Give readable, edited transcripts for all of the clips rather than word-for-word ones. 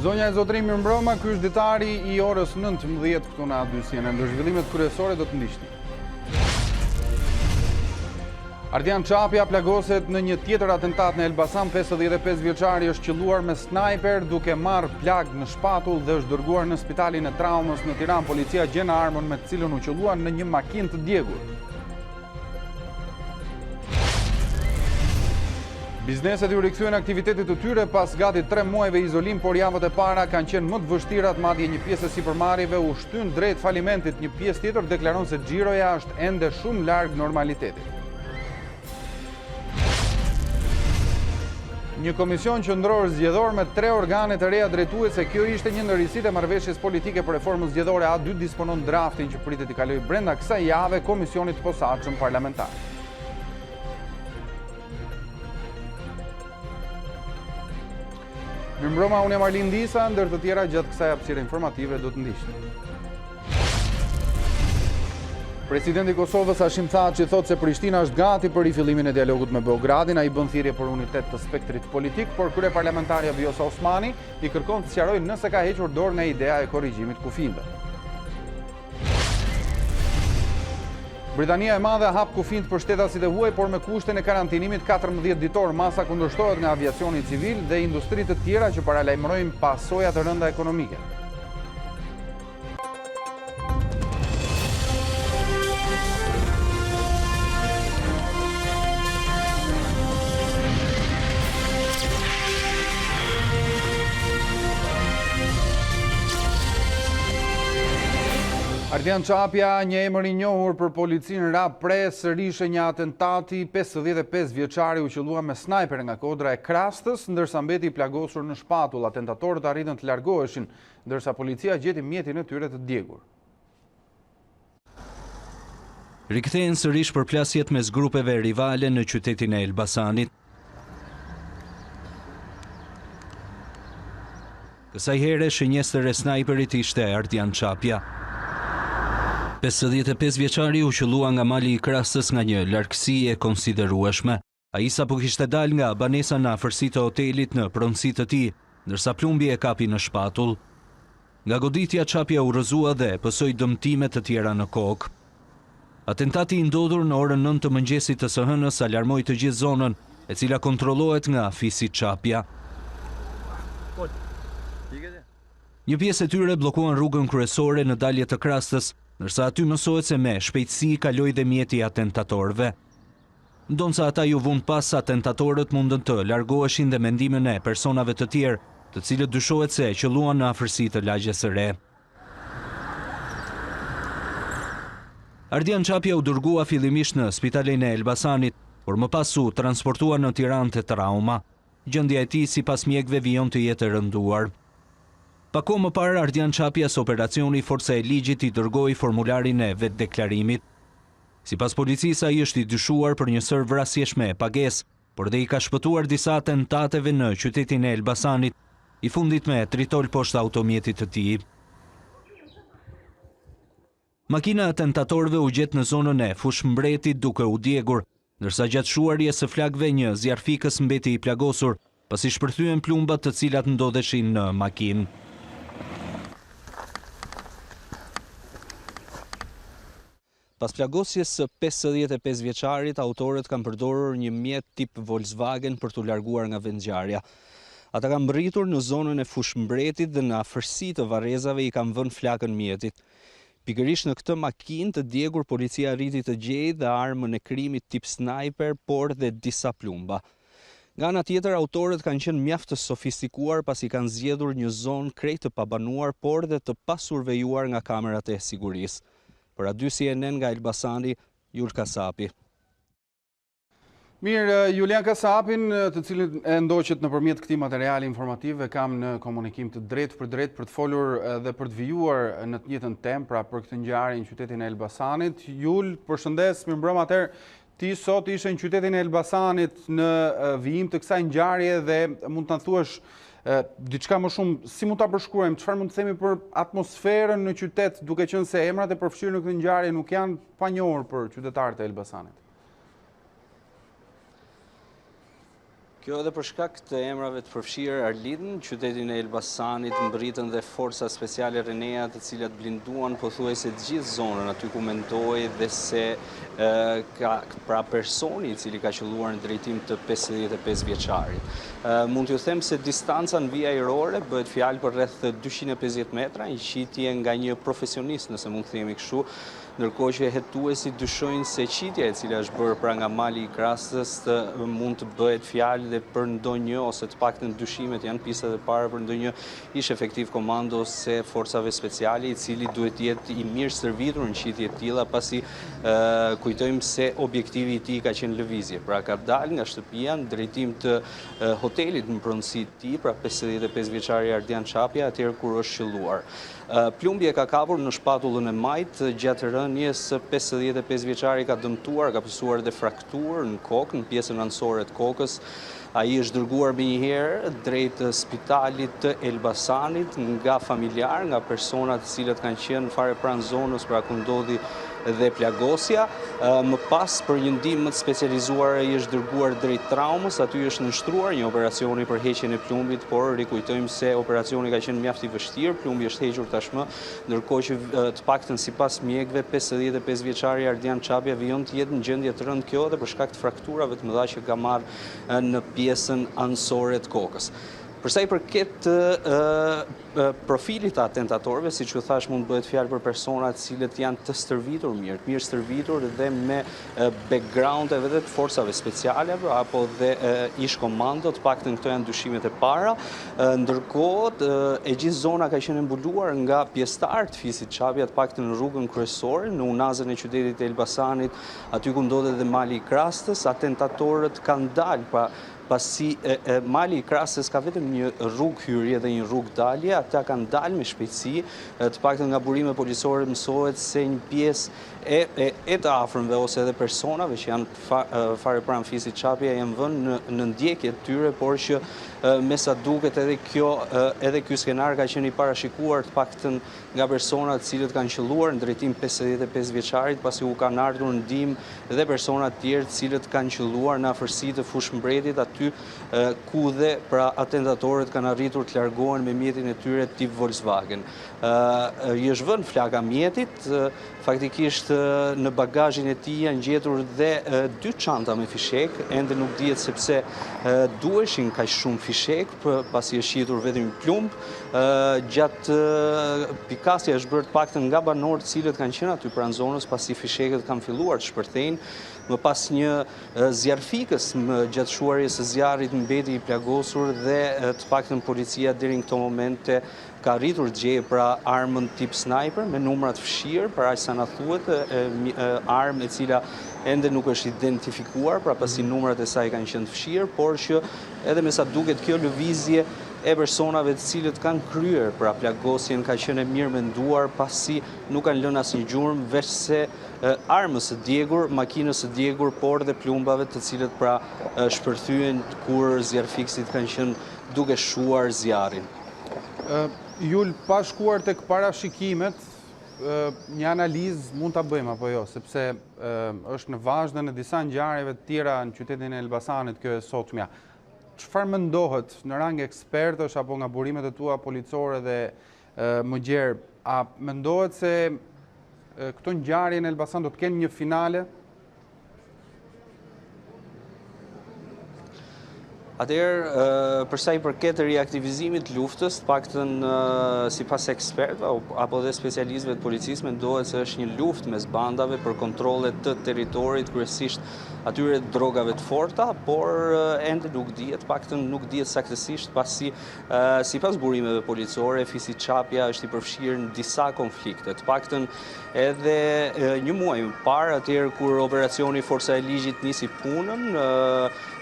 Zonja e zotëri, mirëmbrëma, ky është Ditari I orës 19 këtu në A2-sien. Ndër zhvillimet kryesore do të ndiqni. Ardian Çapja plagoset në një tjetër atentat në Elbasan. 55 vjeçari është qelluar me snajper duke marrë plag në shpatull dhe është dërguar në spitalin e traumës në Tiranë. Policia gjen armën me të cilën u qellua në një makinë të djegur. Bizneset ju rikthyen aktivitetit të tyre pas gati 3 muajve izolim, por javët e para kanë qenë më të vështirat, madje një pjesë e sipërmarrjeve u shtyn drejt falimentit, një pjesë tjetër deklaron se xhiroja është ende shumë larg normalitetit. Një komision qendror zgjedhor me 3 organe të reja drejtuese, se kjo ishte një ndër risitë e marrëveshjes politike për reformën zgjedhore. A2 disponon draftin që pritet të kalojë brenda kësaj jave komisionit të posaçëm parlamentar. Mirëmbrëma, unë jam Arlin Disa, ndër të tjera gjatë kësaj hapësire informative do të ndiqni. Presidenti I Kosovës Hashim Thaçi thotë se Prishtina është gati për rifillimin e dialogut me Beogradin. Ai bën thirrje për unitet të spektrit politik, por kryeparlamentarja Vjosa Osmani I kërkon të sqarojë nëse ka hequr dorë nga ideja e korrigjimit kufijve. Britania e Madhe hap kufijt për shtetasit e huaj, por me kushtin e karantinimit 14 ditor. Masa kundërshtohet nga aviacioni civil dhe industritë të tjera që paralajmërojnë pasoja të rënda ekonomike. Ardian Çapja, një emër I njohur për policinë, ra pre sërish një atentati. 55 vjeçari u qellua me snajper nga kodra e Krastës, ndërsa mbeti I plagosur në shpatull. Atentatorët arritën të largoheshin, ndërsa policia gjeti mjetin e tyre të djegur. Rikthehen sërish përplasjet mes grupeve rivale në qytetin e Elbasanit. Kësaj here shënjestër e snajperit ishte Ardian Çapja. 55 vjeçari u qellua nga mali I Krastës nga një largësi e konsiderueshme. Ai sapo kishte dalë nga banesa në afërsi të hotelit në pronësi të tij, ndërsa plumbi e kapi në shpatull. Nga goditja Çapja u rrëzua dhe pësoi dëmtime të tjera në kokë. Atentati I ndodhur në orën 9 të mëngjesit të së hënës alarmoi të gjithë zonën, e cila kontrollohet nga afisi Çapja. Një pjesë e tyre bllokuan rrugën kryesore në dalje të Krastës, ndërsa aty mësohet se me shpejtësi kaloi dhe mjeti I atentatorëve. Ndonsa ata ju vun pas, atentatorët mundën të largoheshin dhe mendimin e personave të tjerë, të cilët dyshohet se qelluan në afërsi të lagjes së re. Ardian Çapja u dërgua fillimisht në spitalin e Elbasanit, por më pas u transportua në Tiranë te trauma. Gjendja e tij sipas mjekëve vijon të jetë e rënduar. Pak kohë më parë, Ardian Çapjas operacioni Forca e Ligjit I dërgoi formularin e vetdeklarimit. Sipas policisë, ai është I dyshuar për një sër vrasjesh me pagesë, por dhe I ka shpëtuar disa atentateve në qytetin e Elbasanit, I fundit me tritol poshtë automjetit të tij. Makina e atentatorëve u gjet në zonën e Fushmbretit duke u djegur, ndërsa gjatë shuarjes së flagëve një zjarfikës mbeti I plagosur, pasi shpërthyen plumbat të cilat ndodheshin në makinë. Pas plagosjes së 55 vjeçarit, autorët kanë përdorur një mjet tip Volkswagen për t'u larguar nga vendngjarja. Ata kanë mbërritur në zonën e Fushmbretit dhe në afërsi të varrezave I kanë vënë flakën mjetit. Pikërisht në këtë makinë të djegur policia arriti të gjejë dhe armën e krimit tip sniper, por dhe disa plumba. Nga ana tjetër, autorët kanë qenë mjaft të sofistikuar pasi kanë zgjedhur një zonë krejt të pabanuar, por dhe të pasurvejuar nga kamerat e sigurisë. Për A2-sien nga Elbasani, Jul Kasapi. Mirë, Julian Kasapin, të cilin e ndoqet nëpërmjet këtij materiali informativ, kam në komunikim të drejtë për të folur dhe për të vijuar në të njëjtën temë, pra për këtë ngjarje në qytetin e Elbasanit. Jul, përshëndes, mirëmbrëma. Atëherë, ti sot ishe në qytetin e Elbasanit në vijim të kësaj ngjarje dhe mund të na thuash diçka më shumë, si mund ta përshkruajmë, çfarë mund të themi për atmosferën në qytet, duke qenë se emrat e përfshirë në këtë ngjarje nuk janë panjohur për qytetarët e Elbasanit? Kjo edhe për shkak të emrave të përfshirë Arlidën, qytetin e Elbasanit mbritën dhe forca speciale Renea, të cilat blinduan pothuajse të gjithë zonën, aty ku mendoi dhe se pra personi i cili ka qelluar në drejtim të 55 vjeçarit. Mund t'ju them se distanca në vijë ajrore bëhet fjalë për rreth 250 metra, një qitje nga një profesionist, nëse mund të themi kështu, ndërkohë që hetuesit dyshojnë se qitja e cila është bërë pra nga mali i Krastës mund të bëhet fjalë dhe për ndonjë ose të paktën dyshimet janë pistat e para për ndonjë ish efektiv komando ose forcave speciale i cili duhet jetë i mirë stërvitur në qitje të tilla, pasi kujtojmë se objektivi i tij ka qenë lëvizje, pra ka dalë nga shtëpia në drejtim të hotelit në pronësi të tij, pra 55 vjeçari Ardian Çapja, atëherë kur është qelluar. Plumbi e ka kapur në shpatullën e majt, gjatë rënies 55 vjeçari ka dëmtuar, ka pësuar dhe frakturë në kokë, në pjesën anësore të kokës. Ai është dërguar menjëherë drejt spitalit të Elbasanit nga familjar, nga persona të cilët kanë qenë fare pranë zonës pra ku ndodhi dhe plagosja. Më pas për një ndihmë më të specializuar ai është dërguar drejt traumës, aty është nënshtruar një operacioni për heqjen e plumbit, por rikujtojmë se operacioni ka qenë mjaft i vështirë, plumbi është hequr tashmë, ndërkohë që të paktën sipas mjekëve 55 vjeçari Ardian Çapja vijon të jetë në gjendje të rëndë kjo dhe për shkak të frakturave të mëdha që ka marrë në pjesën anësore të kokës. Përsa i përket profilit të atentatorëve, siç u thash, mund bëhet fjalë për persona të cilët janë të stërvitur mirë stërvitur dhe me background edhe të forcave speciale apo dhe ish komando, të paktën këto janë dyshimet e para. Ndërkohë, e gjithë zona ka qenë mbuluar nga pjesëtar të fisit Çapja, të paktën në rrugën kryesore, në unazën e qytetit të Elbasanit, aty ku ndodhet dhe mali i Krastës, atentatorët kanë dalë, pasi mali i Krastës ka vetëm një rrugë hyrje dhe një rrugë dalje, ata kanë dalë me shpejtësi, të paktën nga burime policore mësohet se një pjesë e të afërmve ose edhe personave që janë fare pranë fisit Çapja janë vënë në ndjekje të tyre, por që me sa duket edhe ky skenar ka qenë i parashikuar të paktën nga persona të cilët kanë qelluar në drejtim 55 vjeçarit, pasi u kanë ardhur në ndihmë dhe persona të tjerë të cilët kanë qelluar në afërsi të Fushmbretit, aty ku dhe pra atentatorët kanë arritur të largohen me mjetin e tyre tip Volkswagen. I është vënë flaka mjetit, faktikisht në bagazhin e tij janë gjetur dhe 2 çanta me fishek, ende nuk dihet sepse duheshin kaq shumë fishek, pasi është shitur vetëm një plumb. Gjatë pikasja është bërë të paktën nga banorët të cilët kanë qenë aty pranë zonës, pasi fishekët kanë filluar të shpërthejnë. Më pas një zjarfikës gjatë shuarjes së zjarrit mbeti i plagosur dhe të paktën policia deri në këto momente ka arritur të gjejë pra armën tip sniper me numra të fshirë, pra aq sa na thuhet, armë e cila ende nuk është identifikuar, pra pasi numrat e saj kanë qenë të fshirë, por që edhe me sa duket kjo lëvizje e personave të cilët kanë kryer pra plagosjen ka qenë e mirë menduar, pasi nuk kanë lënë asnjë gjurmë veç se armës së djegur, makinës së djegur, por dhe plumbave të cilët pra shpërthyen kur zjarfikësit kanë qenë duke shuar zjarrin. Jul, pa shkuar tek parashikimet, një analizë mund ta bëjmë apo jo, sepse është në vazhdim në disa ngjarjeve të tjera në qytetin e Elbasanit kjo e sotmja. Çfarë mendohet në rang ekspertësh apo nga burimet e tua policore dhe më gjerë, a mendohet se këto ngjarje në Elbasan do të kenë një finale? Atëherë, përsa i përket riaktivizimit të luftës, të paktën sipas ekspertëve apo dhe specialistëve të policisë, mendohet se është një luftë mes bandave për kontrollet të territorit, kryesisht atyre drogave të forta, por ende nuk dihet, paktën nuk dihet saktësisht, pasi sipas burimeve policore, fisi Çapja është i përfshirë në disa konflikte, të paktën edhe një muaj më parë, atëherë kur operacioni Forca e Ligjit nisi punën,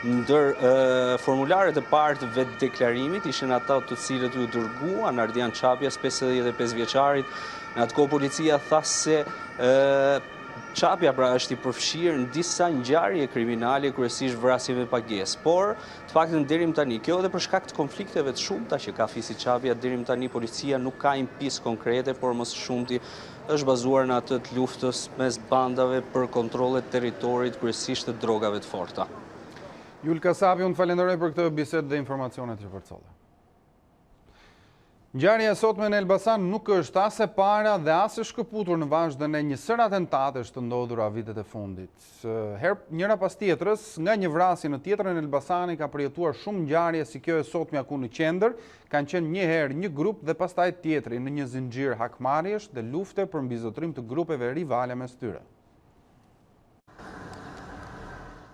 ndër formularet e parë të vetë deklarimit ishin ata të cilët u dërguan Ardian Çapjas 55 vjeçarit. Në atë kohë policia tha se Çapja pra është i përfshirë në disa ngjarje kriminale, kryesisht vrasje me pagesë, por të paktën deri më tani, kjo edhe për shkak të konflikteve të shumta që ka fisi Çapja, deri më tani policia nuk ka impisë konkrete, por më së shumti është bazuar në atë të luftës mes bandave për kontrollet territorit, kryesisht të drogave të forta. Jul Kasapi, unë falenderoj për këtë bisedë dhe informacionet që përcolle. Ngjarja e sotme në Elbasan nuk është as e para dhe as e shkëputur në vazhdën e një sër atentatesh të ndodhura vitet e fundit. Njëra pas tjetrës, nga një vrasje në tjetrën e Elbasanit ka përjetuar shumë ngjarje si kjo e sotme ku në qendër, kanë qenë një herë një grup dhe pastaj tjetri në një zinxhir hakmarrjesh dhe lufte për mbizotrim të grupeve rivale mes tyre.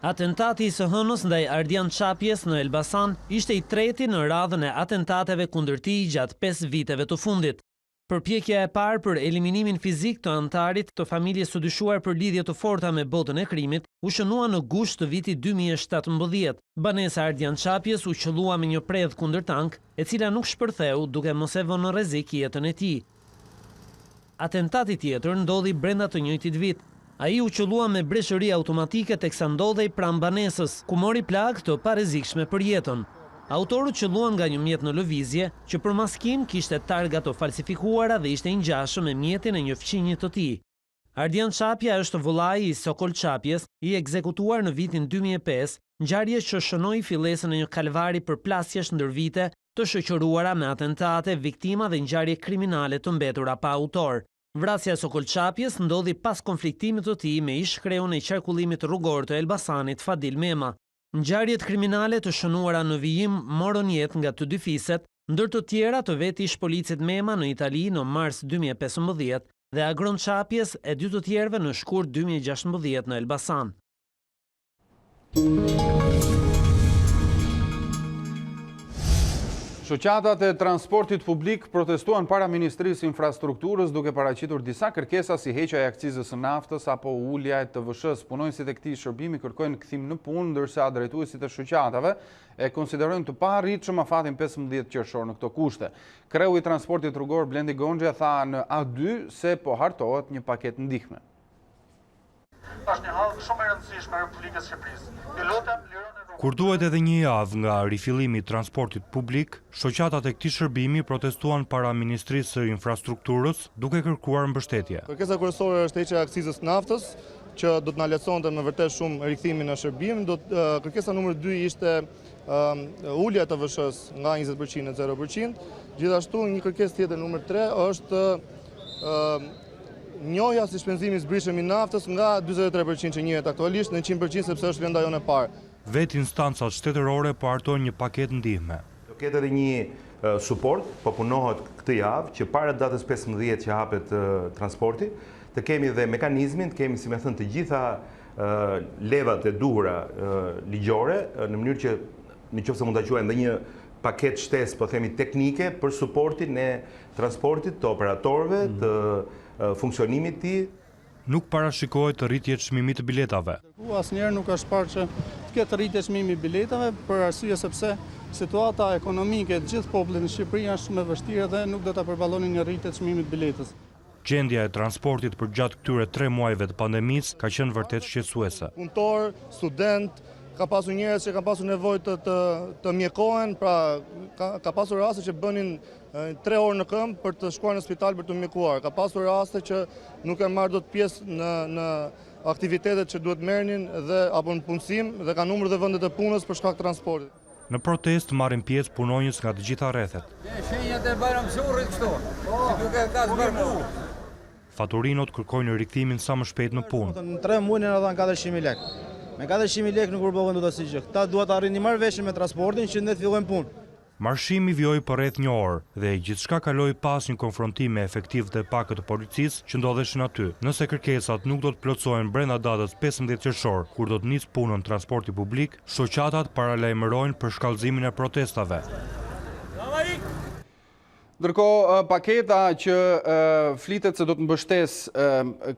Atentati i së hënës ndaj Ardian Çapjes në Elbasan ishte i treti në radhën e atentateve kundër tij gjatë 5 viteve të fundit. Përpjekja e parë për eliminimin fizik të antarit të familjes së dyshuar për lidhje të forta me botën e krimit u shënua në gusht të vitit 2017. Banesa Ardian Çapjes u qellua me një predh kundër tank, e cila nuk shpërtheu duke mos e vënë në rrezik jetën e tij. Atentati tjetër ndodhi brenda të njëjtit vit. Ai u qellua me breshëri automatike teksa ndodhej pranë banesës, ku mori plagë të parrezikshme për jetën. Autori qelluan nga një mjet në lëvizje, që për maskim kishte targa të falsifikuara dhe ishte i ngjashëm me mjetin e një fqinjit të tij. Ardian Çapja është vëllai i Sokol Çapjes, i ekzekutuar në vitin 2005, ngjarje që shënoi fillesën e një kalvari për plasjesh ndër vite, të shoqëruara me atentate, viktima dhe ngjarje kriminale të mbetura pa autor. Vrasja e Sokol Çapjes ndodhi pas konfliktimit të tij me ish-kreun e qarkullimit rrugor të Elbasanit, Fadil Mema. Ngjarjet kriminale të shënuara në vijim morën jetë nga të dy fiset, ndër të tjera të vetë ish-policit Mema në Itali në mars 2015 dhe Agron Çapjes e dy të tjerëve në shkurt 2016 në Elbasan. Shoqatat e transportit publik protestuan para Ministrisë Infrastrukturës duke paraqitur disa kërkesa si heqja e akcizës së naftës apo ulja e TVSH-s. Punonësit e këtij shërbimi kërkojnë kthim në punë, ndërsa drejtuesit e shoqatave e konsiderojnë të paarritshëm afatin 15 qershor në këto kushte. Kreu i transportit rrugor Blendi Gonxha tha në A2 se po hartohet një paketë ndihme. Është një hall shumë e rëndësishme e Republikës së Shqipërisë. Kur duhet edhe një javë nga rifillimi i transportit publik, shoqatat e këtij shërbimi protestuan para Ministrisë së Infrastrukturës duke kërkuar mbështetje. Kërkesa kryesore është heqja e akcizës naftës, që do të na lejonte me vërtet shumë rikthimin në shërbim. Kërkesa numër 2 ishte ulja e TVSH-s nga 20% në 0%. Gjithashtu një kërkesë tjetër numër 3 është njohja si shpenzimi i zbritshëm i naftës nga 43% që njihet aktualisht në 100% sepse është venda jonë e parë. Vetë instancat shtetërore po hartojnë një paketë ndihme. Do ketë edhe një suport, po punohet këtë javë që para datës 15 që hapet transporti, të kemi dhe mekanizmin, të kemi si me thënë të gjitha levat e duhura ligjore, në mënyrë që nëse mund ta quajmë edhe një paketë shtesë, po themi teknike për suportin e transportit të operatorëve, të funksionimit të tij. Nuk parashikohet rritje çmimit të biletave. Asnjëherë nuk është parë që të ketë rritje çmimi i biletave për arsye sepse situata ekonomike e gjithë popullit në Shqipëri është shumë e vështirë dhe nuk do ta përballoni një rritje çmimit të biletës. Gjendja e transportit përgjatë këtyre 3 muajve të pandemisë ka qenë vërtet shqetësuese. Punëtor, student, ka pasur njerëz që kanë pasur nevojë të mjekohen, pra ka pasur raste që bënin 3 orë në këmbë për të shkuar në spital për të mjekuar. Ka pasur raste që nuk kanë marrë dot pjesë në aktivitetet që duhet merrnin apo në punësim dhe kanë humbur dhe vendet e punës për shkak të transportit. Në protest marrin pjesë punonjës nga të gjitha rrethet. Shenjat e bajramzurit kështu. Si duke ka zbarku. Faturinot kërkojnë rikthimin sa më shpejt në punë. Në 3 muaj na dhan 400.000 lekë. Me 400.000 lekë nuk përballojnë dot asgjë gjë. Këta duhet të arrini marrëveshje me transportin që ne të fillojmë punë. Marshimi vjoj për rreth 1 orë dhe gjithçka kaloi pas një konfrontimi efektiv të pakët të policisë që ndodheshin aty. Nëse kërkesat nuk do të plotësohen brenda datës 15 qershor, kur do të nisë punën transporti publik, shoqatat paralajmërojnë për shkallëzimin e protestave. Ndërkohë, paketa që flitet se do të mbështes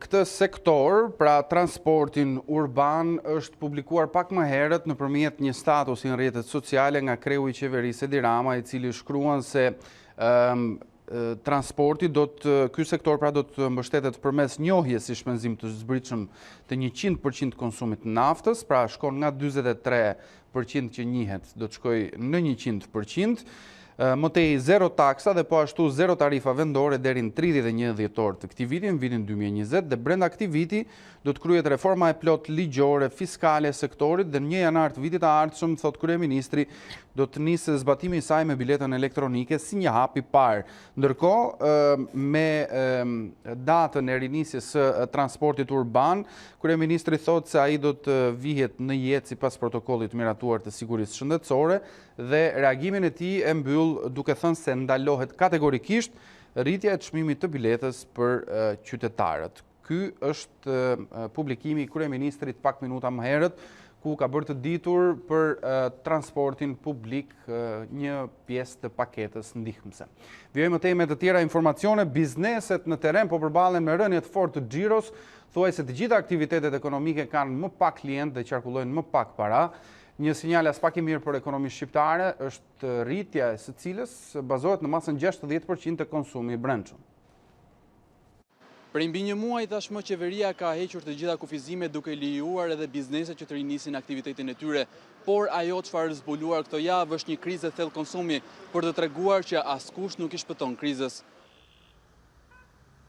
këtë sektor, pra transportin urban, është publikuar pak më herët nëpërmjet një statusi në rrjetet sociale nga kreu i qeverisë Edi Rama, i cili shkruan se transporti ky sektor pra do të mbështetet përmes njohjes si shpenzim të zbritshëm të 100% konsumit të naftës, pra shkon nga 43% që njihet, do të shkojë në 100%. Mëtej zero taksa dhe po ashtu zero tarifa vendore deri në 31 dhjetor të këtij viti, në vitin 2020, dhe brenda këtij viti do të kryhet reforma e plot ligjore fiskale e sektorit dhe në 1 janar të vitit të ardhshëm, thot kryeministri, do të nisë zbatimi i saj me biletën elektronike si një hap i parë. Ndërkohë, me datën e rinisjes së transportit urban, kryeministri thot se ai do të vihet në jetë sipas protokollit miratuar të sigurisë shëndetësore dhe reagimin e tij e mbyll duke thënë se ndalohet kategorikisht rritja e çmimit të biletës për qytetarët. Ky është publikimi i kryeministrit pak minuta më herët, ku ka bërë të ditur për transportin publik një pjesë të paketës ndihmëse. Vijojmë te me të tjera informacione. Bizneset në teren po përballen me rënje të fortë të xhiros, thuajse të gjitha aktivitetet ekonomike kanë më pak klientë dhe qarkullojnë më pak para. Një sinjal as pak i mirë për ekonominë shqiptare është rritja e së cilës bazohet në masën 60% të konsumit i brendshëm. Për mbi një muaj tashmë qeveria ka hequr të gjitha kufizimet duke lejuar edhe bizneset që të rinisin aktivitetin e tyre, por ajo çfarë zbuluar këtë javë është një krizë e thellë konsumi, për të treguar që askush nuk i shpëton krizës.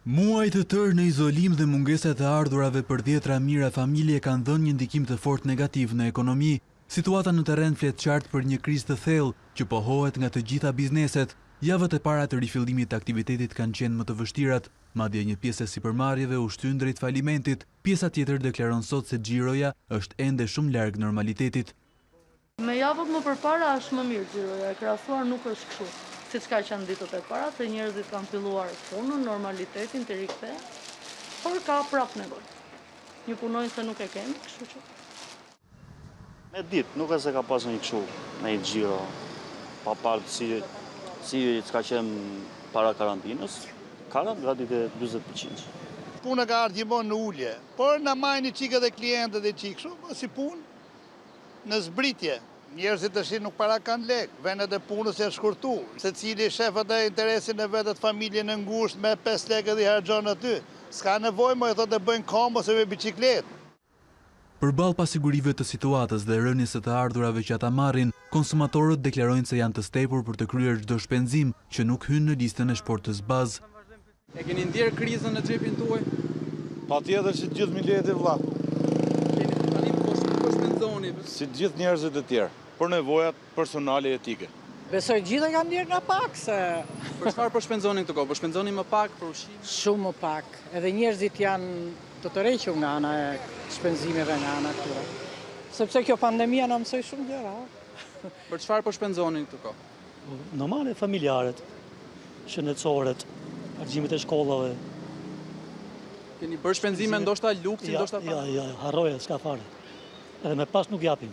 Muaj të tërë në izolim dhe mungesat e ardhurave për 10 mijëra familje kanë dhënë një ndikim të fortë negativ në ekonomi. Situata në terren flet qartë për një krizë të thellë që pohohet nga të gjitha bizneset. Javët e para të rifillimit të aktivitetit kanë qenë më të vështirat, madje një pjesë e sipërmarrjeve u shtyn drejt falimentit, pjesa tjetër deklaron sot se xhiroja është ende shumë larg normalitetit. Me javët më përpara është më mirë xhiroja, e krahasuar nuk është kështu, siç ka qenë ditët e para, se njerëzit kanë filluar punën, normalitetin të rikthehen, por ka prapë nevojë. Një punonjës se nuk e kemi, kështu që. Me ditë, nuk e se ka pasur një kështu, në një xhiro, pa parë si ka qenë para karantinës, ka gati të 20%. Puna ka ardhur gjithmonë në ulje, por na marrin një çike dhe klientët e çikëshu, si punë në zbritje. Njerëzit tash nuk para kanë lek, vendet e punës janë shkurtu. Secili shef atë interesin e vetë familjen e ngushtë me 5 lekë dhe i harxhon aty. S'ka nevojë më e thotë të bëjnë kombo se me biçikletë. Përballë pasigurive të situatës dhe rënies së të ardhurave që ata marrin, konsumatorët deklarojnë se janë të stepur për të kryer çdo shpenzim që nuk hyn në listën e shportës bazë. E keni ndier krizën në xhepin tuaj? Patjetër që të gjithë miljet e vlla. Keni tani po shpenzoni si të gjithë njerëzit e tjerë, për nevojat personale e etike. Besoj gjithë kanë ndier nga pak se për çfarë po shpenzoni këtë kohë? Po shpenzoni më pak për ushqim? Shumë më pak. Edhe njerëzit janë të tërhequr nga ana e shpenzimeve nga ana këtyre. Sepse kjo pandemia na mësoi shumë gjëra. Për çfarë po shpenzoni këtë kohë? Normale, familjaret, shëndetësoret, argjimet e shkollave. Keni bërë shpenzime ndoshta luksi, ndoshta pa? Ja, harroja, s'ka fare. Edhe me pas nuk japim.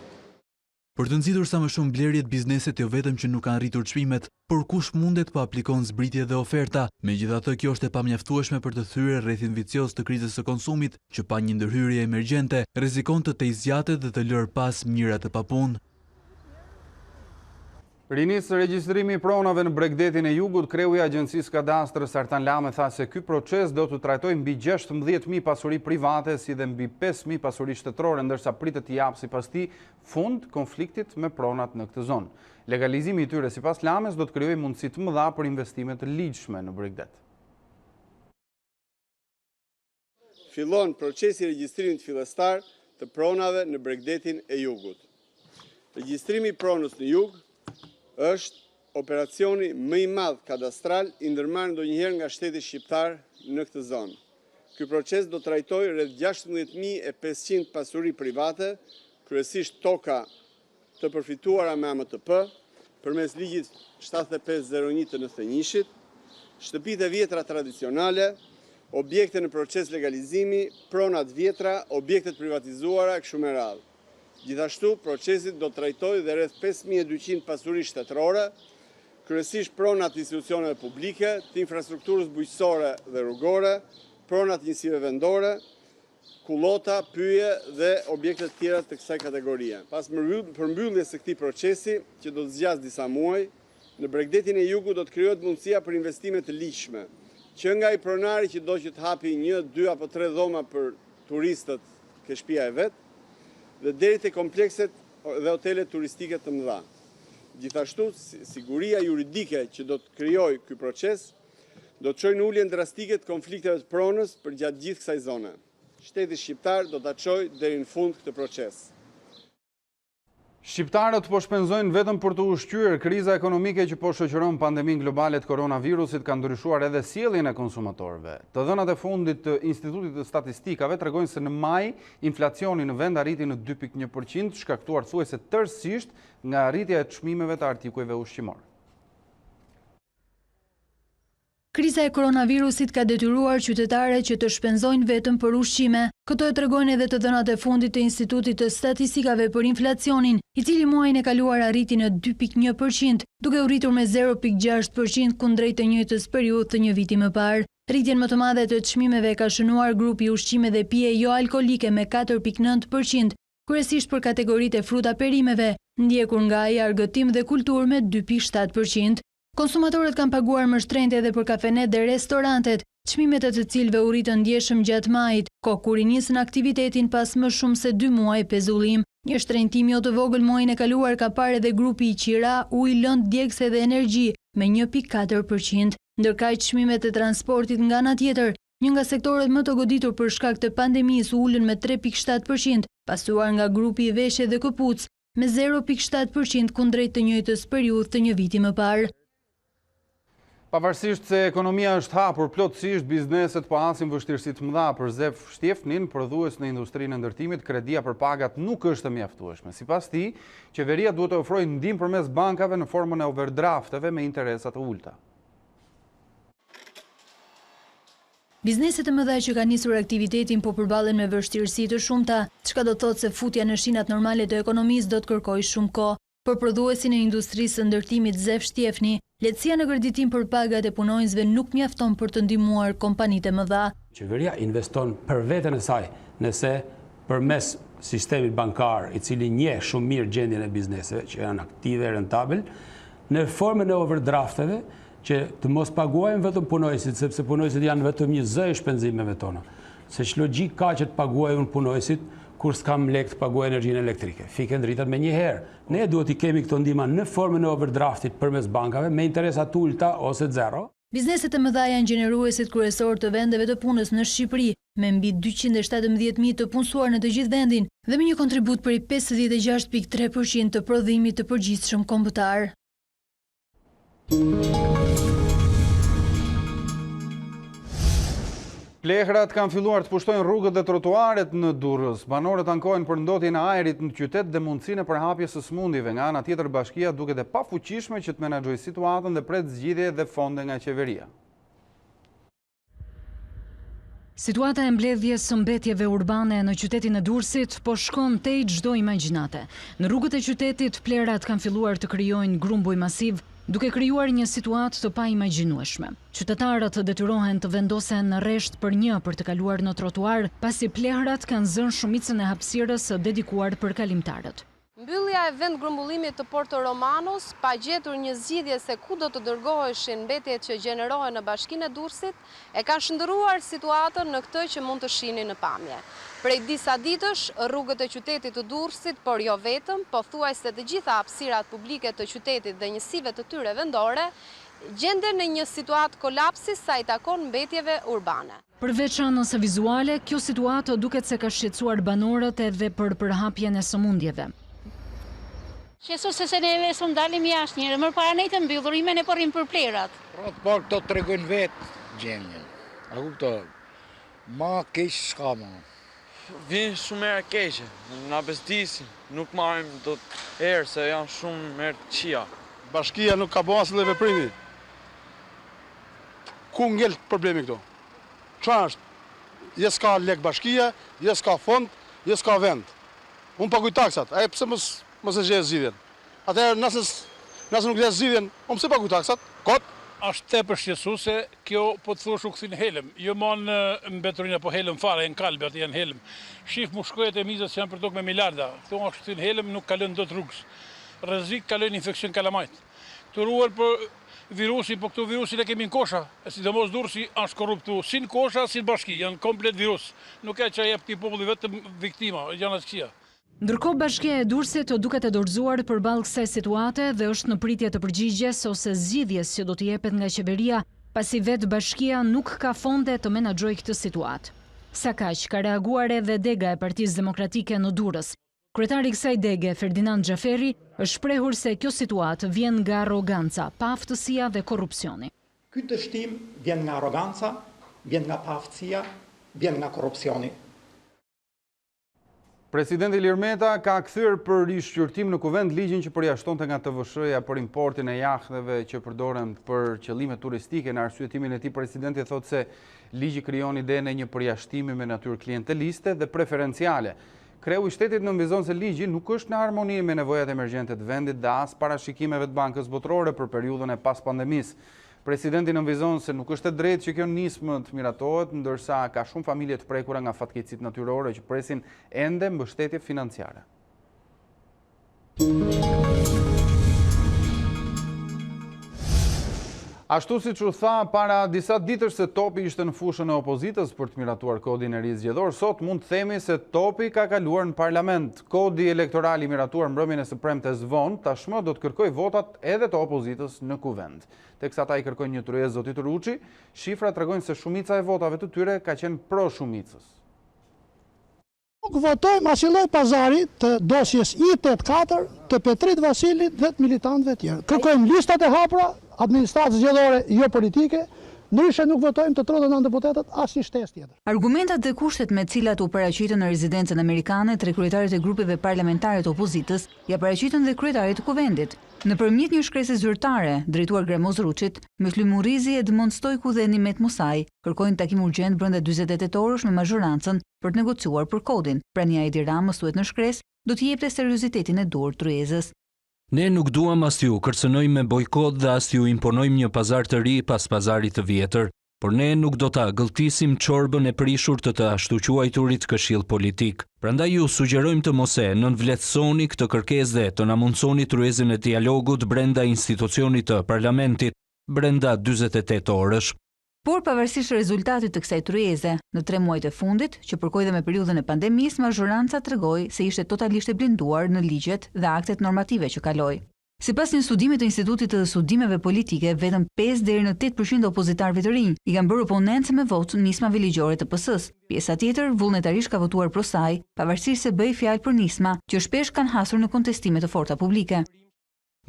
Për të nxitur sa më shumë blerjet, bizneset jo vetëm që nuk kanë rritur çmimet, por kush mundet po aplikon zbritje dhe oferta. Megjithatë, kjo është e pamjaftueshme për të thyer rrethin vicioz të krizës së konsumit, që pa një ndërhyrje emergjente rrezikon të tejzjatet dhe të lërë pas mijëra të papunë. Rinis regjistrimi i pronave në Bregdetin e Jugut, kreu i Agjencisë Kadastrës Artan Lame tha se ky proces do të trajtojë mbi 16.000 pasuri private si dhe mbi 5.000 pasuri shtetërore, ndërsa pritet të japë sipas tij fund konfliktit me pronat në këtë zonë. Legalizimi i tyre sipas Lames do të krijojë mundësi të mëdha për investime të ligjshme në Bregdet. Fillon procesi i regjistrimit fillestar të pronave në Bregdetin e Jugut. Regjistrimi i pronës në Jug është operacioni më i madh kadastral i ndërmarrë ndonjëherë nga shteti shqiptar në këtë zonë. Ky proces do trajtojë rreth 16.500 pasuri private, kryesisht toka të përfituara me AMTP, përmes ligjit 7501 të 91-shit, shtëpitë e vjetra tradicionale, objekte në proces legalizimi, pronat vjetra, objektet privatizuara e kështu me radhë. Gjithashtu, procesit do trajtojë dhe rreth 5200 pasuri shtetërore, kryesisht pronat institucioneve publike, të infrastrukturës bujqësore dhe rrugore, pronat njësive vendore, kullota, pyje dhe objektet tjera të kësaj kategorie. Pas përmbylljes së këtij procesi, që do të zgjasë disa muaj, në Bregdetin e Jugut do të krijohet mundësia për investime të ligjshme, që nga i pronari që do që të hapi 1, 2 apo 3 dhoma për turistët ke shtëpia e vet, dhe deri te komplekset dhe hotelet turistike të mëdha. Gjithashtu, siguria juridike që do të krijojë ky proces do të çojë në uljen drastike të konflikteve të pronës për gjatë gjithë kësaj zone. Shteti shqiptar do ta çojë deri në fund këtë proces. Shqiptarët po shpenzojnë vetëm për të ushqyer. Kriza ekonomike që po shoqëron pandeminë globale të koronavirusit ka ndryshuar edhe sjelljen e konsumatorëve. Të dhënat e fundit të Institutit të Statistikave tregojnë se në maj inflacioni në vend arriti në 2.1%, shkaktuar thuajse tërësisht nga rritja e çmimeve të artikujve ushqimor. Kriza e koronavirusit ka detyruar qytetarët që të shpenzojnë vetëm për ushqime. Këto e tregojnë edhe të dhënat e fundit të Institutit të Statistikave për inflacionin, i cili muajin e kaluar arriti në 2.1%, duke u rritur me 0.6% kundrejt të njëjtës periudhë të një viti më parë. Rritjen më të madhe të çmimeve ka shënuar grupi ushqime dhe pije jo alkolike me 4.9%, kryesisht për kategoritë e fruta perimeve, ndjekur nga ai argëtim dhe kulturë me 2.7%. Konsumatorët kanë paguar më shtrenjtë edhe për kafenet dhe restorantet, çmimet e të cilëve u rritën ndjeshëm gjatë majit, kohë kur i nisën aktivitetin pas më shumë se 2 muaj pezullim. Një shtrenjtim jo të vogël muajin e kaluar ka parë edhe grupi i qira, ujë, lëndë, djegëse dhe energji me 1.4%, ndërkaq çmimet e transportit nga ana tjetër, një nga sektorët më të goditur për shkak të pandemisë ulën me 3.7%, pasuar nga grupi i veshje dhe këpucë me 0.7% kundrejt të njëjtës periudhë të një viti më parë. Pavarësisht se ekonomia është hapur plotësisht, bizneset po hasin vështirësi të mëdha. Për Zef Shtjefnin, prodhues në industrinë e ndërtimit, kredia për pagat nuk është e mjaftueshme. Sipas tij, qeveria duhet të ofrojë ndihmë përmes bankave në formën e overdrafteve me interesa të ulta. Bizneset e mëdha që kanë nisur aktivitetin po përballen me vështirësi të shumta, çka do të thotë se futja në shinat normale të ekonomisë do të kërkojë shumë kohë. Për prodhuesin e industrisë së ndërtimit Zef Shtjefni, lehtësia në kreditim për pagat e punonjësve nuk mjafton për të ndihmuar kompanitë e mëdha. Qeveria investon për veten e saj, nëse përmes sistemit bankar, i cili njeh shumë mirë gjendjen e bizneseve që janë aktive e rentabel, në formën e overdrafteve që të mos paguajnë vetëm punonjësit, sepse punonjësit janë vetëm një zë e shpenzimeve tona. Se ç'logjik ka që të paguajnë punonjësit kur s'kam lek të paguaj energjinë elektrike. Fiken dritat me një herë. Ne duhet i kemi këto ndihma në formën e overdraftit përmes bankave me interesa të ulta ose zero. Bizneset e mëdha janë gjeneruesit kryesor të vendeve të punës në Shqipëri, me mbi 217.000 të punësuar në të gjithë vendin dhe me një kontribut për i 56.3% të prodhimit të përgjithshëm kombëtar. Plehrat kanë filluar të pushtojnë rrugët dhe trotuaret në Durrës. Banorët ankojnë për ndotjen e ajrit në qytet dhe mundësinë e përhapjes së smundjeve. Nga ana tjetër, bashkia duket e pafuqishme që të menaxhojë situatën dhe pret zgjidhje dhe fonde nga qeveria. Situata e mbledhjes së mbetjeve urbane në qytetin e Durrësit po shkon tej çdo imagjinate. Në rrugët e qytetit, plerat kanë filluar të krijojnë grumbuj masiv, duke krijuar një situatë të paimagjinueshme. Qytetarët detyrohen të vendosen në rresht për të kaluar në trotuar, pasi plehrat kanë zënë shumicën e hapësirës dedikuar për kalimtarët. Mbyllja e vend grumbullimit të Porto Romanos, pa gjetur një zgjidhje se ku do të dërgoheshin mbetjet që gjenerohen në bashkinë e Durrësit, e kanë shndërruar situatën në këtë që mund të shihni në pamje. Prej disa ditësh, rrugët e qytetit të Durrësit, por jo vetëm, pothuajse të gjitha hapësirat publike të qytetit dhe njësive të tyre vendore, gjenden në një situatë kolapsi sa i takon mbetjeve urbane. Përveç anës së vizuale, kjo situatë duket se ka shqetësuar banorët edhe për përhapjen e sëmundjeve. Qeso se neve së ndalim jashtë njërë, mërë para nejtë mbyllur, ime ne porim për plerat. Ratë parë këto të tregojnë vetë gjendjen. A kupto, ma keqë s'ka ma. Vinë shumë erë keqë, nga bezdisin, nuk marim do të erë, se janë shumë erë të qia. Bashkia nuk ka bo asë dhe veprimi. Ku ngell problemi këto? Qa është? Jes ka lek bashkia, jes ka fond, jes ka vend. Unë paguj taksat, a e pëse mos e gjeje zgjidhjen. Atëherë nëse nuk gjeje zgjidhjen, unë pse paguaj taksat? Kot. Është tepër shqetësuese, kjo po të thosh u kthin helm. Jo mon mbeturinë apo helm fare, në kalbe atë janë helm. Shif mushkojat e mizës që janë për tokë me miliarda. Këto është kthin helm, nuk kalon dot rrugës. Rrezik kalojnë infeksion kalamajt. Të ruar për virusin, po këto virusin e kemi në kosha. Sidomos Durrësi është korruptu, si në kosha, si në bashki, janë komplet virus. Nuk e që jep këtij populli vetëm viktima, janë asgjë. Ndërkohë Bashkia e Durrësit duket e dorëzuar përballë kësaj situate dhe është në pritje të përgjigjes ose zgjidhjes që do t'i jepet nga qeveria, pasi vetë Bashkia nuk ka fonde të menaxhojë këtë situatë. Sa kaq ka reaguar edhe dega e Partisë Demokratike në Durrës. Kryetari i kësaj dege, Ferdinand Xhaferi, është shprehur se kjo situatë vjen nga arroganca, paaftësia dhe korrupsioni. Ky dështim vjen nga arroganca, vjen nga paaftësia, vjen nga korrupsioni. Presidenti Ilir Meta ka kthyer për rishqyrtim në kuvend ligjin që përjashtonte nga TVSH-ja për importin e jahtheve që përdoren për qëllime turistike. Në arsyetimin e tij, presidenti thotë se ligji krijon idenë e një përjashtimi me natyrë klienteliste dhe preferenciale. Kreu i shtetit nënvizon se ligji nuk është në harmoni me nevojat emergjente të vendit dhe as parashikimeve të Bankës Botërore për periudhën e pas pandemisë. Presidenti nënvizon se nuk është e drejtë që kjo nismë të miratohet, ndërsa ka shumë familje të prekura nga fatkeqësitë natyrore që presin ende mbështetje financiare. Ashtu siç u tha para disa ditësh se topi ishte në fushën e opozitës për të miratuar kodin e ri zgjedhor, sot mund të themi se topi ka kaluar në parlament. Kodi elektoral i miratuar mbrëmjen e së premtes vonë tashmë do të kërkojë votat edhe të opozitës në kuvend. Teksa ata i kërkojnë një tryezë zotit Ruçi, shifrat tregojnë se shumica e votave të tyre ka qenë pro shumicës. Nuk votojmë asnjë lloj pazari të dosjes I-84 të Petrit Vasilit dhe të militantëve tjerë. Kërkojmë listat e hapura, administratë zgjedhore jo politike, ndryshe nuk votojmë të 39 deputetët asnjë shtesë tjetër. Argumentat dhe kushtet me të cilat u paraqitën në rezidencën amerikane tre kryetarit e grupeve parlamentare të opozitës ja paraqitën dhe kryetarit të kuvendit. Nëpërmjet një shkrese zyrtare drejtuar Gramoz Ruçit, Myslim Murrizi, Edmond Stojku dhe Nimet Musaj kërkojnë takim urgjent brenda 48 orësh me mazhorancën për të negociuar për kodin. Prania e Edi Ramës, thuhet në shkresë, do të jepte seriozitetin e dur tryezës. Ne nuk duam as t'ju kërcënojmë me bojkot dhe as t'ju imponojmë një pazar të ri pas pazarit të vjetër, por ne nuk do ta gëlltisim çorbën e prishur të ashtu quajturit këshill politik. Prandaj ju sugjerojmë të mos e nënvlerësoni këtë kërkesë dhe të na mundsoni tryezën e dialogut brenda institucionit të parlamentit brenda 48 orësh. Por pavarësisht rezultatit të kësaj tryeze, në 3 muajt e fundit, që përkoi dhe me periudhën e pandemisë, mazhoranca tregoi se ishte totalisht e blinduar në ligjet dhe aktet normative që kaloi. Sipas një studimi të Institutit të Studimeve Politike, vetëm 5 deri në 8% opozitarëve të rinj i kanë bërë oponencë me votë nismave ligjore të PS-s. Pjesa tjetër vullnetarisht ka votuar pro saj, pavarësisht se bëi fjalë për nisma që shpesh kanë hasur në kontestime të forta publike.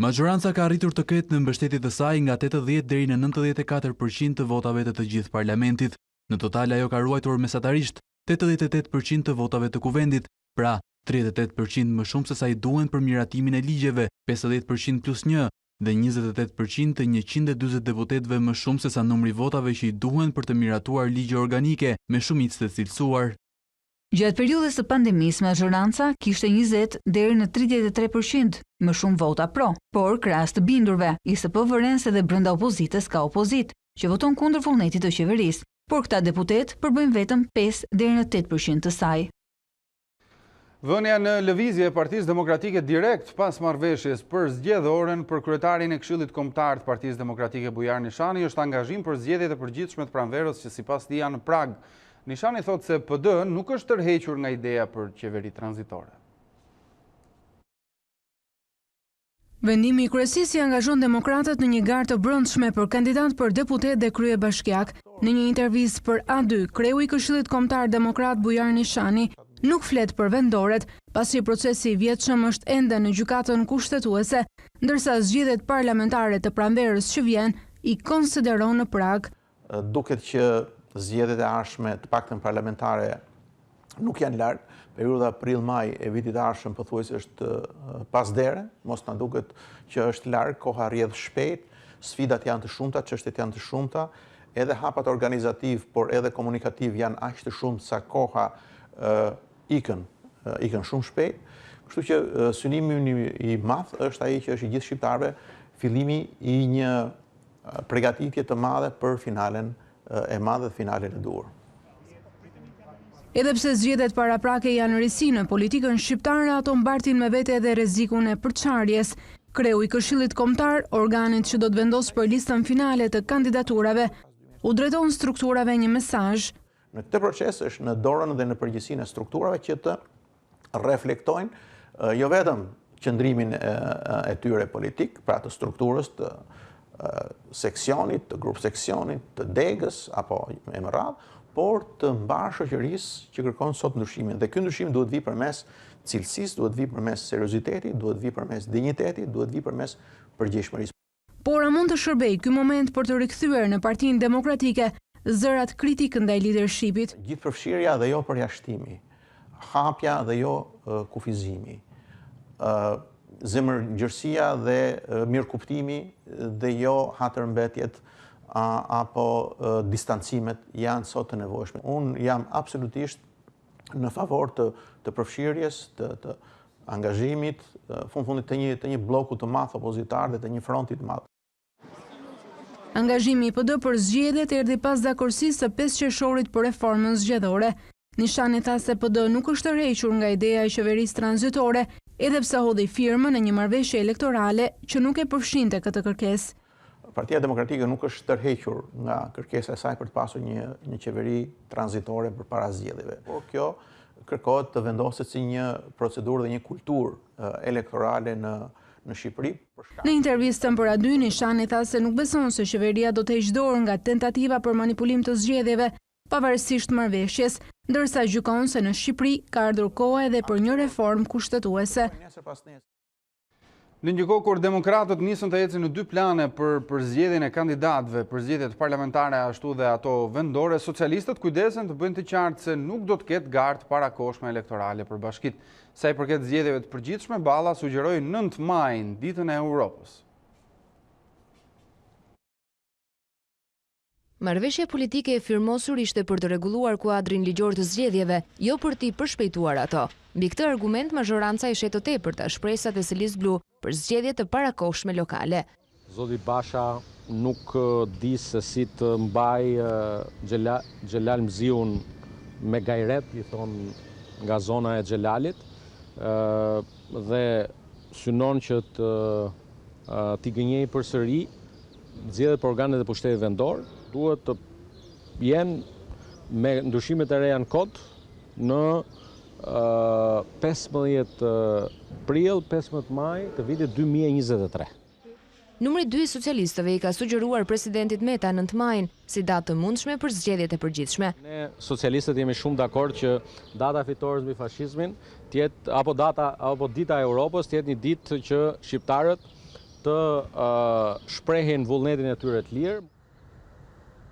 Majoranca ka arritur të ketë në mbështetje të saj nga 80 deri në 94% të votave të gjithë parlamentit. Në total ajo ka ruajtur mesatarisht 88% të votave të kuvendit, pra 38% më shumë se sa i duhen për miratimin e ligjeve, 50% plus 1 dhe 28% të 140 deputetëve më shumë se sa numri votave që i duhen për të miratuar ligje organike me shumicë të cilësuar. Gjatë periudhës së pandemisë, mazhoranca kishte 20 deri në 33% më shumë vota pro, por krahas të bindurve, ISP vëren se dhe brenda opozitës ka opozitë, që voton kundër vullnetit të qeverisë, por këta deputet përbëjnë vetëm 5 deri në 8% të saj. Vënia në lëvizje e Partisë Demokratike direkt pas marrëveshjes për zgjedhorën për kryetarin e Këshillit Kombëtar të Partisë Demokratike Bujar Nishani është angazhim për zgjedhjet e përgjithshme të pranverës që sipas tij janë në prag. Nishani thotë se PD nuk është tërhequr nga ideja për qeveri tranzitore. Vendimi i kryesisë i angazhon demokratët në një garë të brendshme për kandidat për deputet dhe kryebashkiak. Në një intervistë për A2, kreu i Këshillit Kombëtar Demokrat Bujar Nishani nuk flet për vendoret, pasi procesi i vjetshëm është ende në gjykatën kushtetuese, ndërsa zgjedhjet parlamentare të pranverës që vjen i konsideron në prag. Duket që zgjedhjet e ardhshme të paktën parlamentare nuk janë larg. Periudha prill-maj e vitit të ardhshëm pothuajse është pas dere, mos na duket që është larg, koha rrjedh shpejt, sfidat janë të shumta, çështjet janë të shumta, edhe hapat organizativ, por edhe komunikativ janë aq të shumtë sa koha ikën shumë shpejt. Kështu që synimi i madh është ai që është i gjithë shqiptarëve, fillimi i një përgatitje të madhe për finalen e madhe dhe finalen e duhur. Edhe pse zgjedhjet paraprake janë risi në politikën shqiptare, ato mbartin me vete edhe rrezikun e përçarjes. Kreu i Këshillit Kombëtar, organit që do të vendosë për listën finale të kandidaturave, u drejton strukturave një mesazh. Në këtë proces është në dorën dhe në përgjegjësinë e strukturave që të reflektojnë jo vetëm qëndrimin e tyre politik, pra të strukturës të seksionit, të grup seksionit, të degës, apo e më radhë, por të mbarë shoqërisë që kërkon sot ndryshimin. Dhe ky ndryshim duhet vi përmes cilësisë, duhet vi përmes seriozitetit, duhet vi përmes dinjitetit, duhet vi përmes përgjegjshmërisë. Por a mund të shërbej ky moment për të rikthyer në Partinë Demokratike zërat kritik ndaj leadershipit? Gjithëpërfshirja dhe jo përjashtimi, hapja dhe jo kufizimi, zemërngjërsia dhe mirëkuptimi dhe jo hatërmbetjet apo distancimet janë sot të nevojshme. Unë jam absolutisht në favor të përfshirjes, të angazhimit, fundit të një bloku të madh opozitar dhe të një fronti të madh. Angazhimi i PD për zgjedhjet erdhi pas dakordësisë së 5 qershorit për reformën zgjedhore. Nishani tha se PD nuk është tërhequr nga ideja e qeverisë tranzitore, edhe pse hodhi firmën në një marrëveshje elektorale që nuk e përfshinte këtë kërkesë. Partia Demokratike nuk është tërhequr nga kërkesa e saj për të pasur një qeveri tranzitore përpara zgjedhjeve. Por kjo kërkohet të vendoset si një procedurë dhe një kulturë elektorale në Shqipëri. Në intervistën për A2, Nishani tha se nuk beson se qeveria do të heqë dorë nga tentativa për manipulim të zgjedhjeve, pavarësisht marrëveshjes, ndërsa gjykon se në Shqipëri ka ardhur koha edhe për një reformë kushtetuese. Në një kohë kur demokratët nisën të ecin në 2 plane për zgjedhjen e kandidatëve për zgjedhjet parlamentare ashtu dhe ato vendore, socialistët kujdesen të bëjnë të qartë se nuk do të ketë gartë parakohshme elektorale për bashkitë. Sa i përket zgjedhjeve të përgjithshme, Balla sugjeroi 9 majin, ditën e Europës. Marrëveshja politike e firmosur ishte për të rregulluar kuadrin ligjor të zgjedhjeve, jo për t'i përshpejtuar ato. Mbi këtë argument, mazhoranca i shet të tepërta shpresat e Selis Blu për zgjedhje të parakohshme lokale. Zoti Basha nuk di se si të mbaj Xhelal Mziun me gajret, i thon nga zona e Xhelalit, dhe synon që t'i gënjej përsëri zgjedhjet për organet e pushtetit vendor. Duhet të jenë me ndryshimet e reja në kod në 15 prill, 15 maj të vitit 2023. Numri 2 i socialistëve i ka sugjeruar presidentit Meta 9 majin si datë të mundshme për zgjedhjet e përgjithshme. Ne socialistët jemi shumë dakord që data fitores mbi fashizmin apo dita e Europës të jetë një ditë që shqiptarët të shprehin vullnetin e tyre të lirë.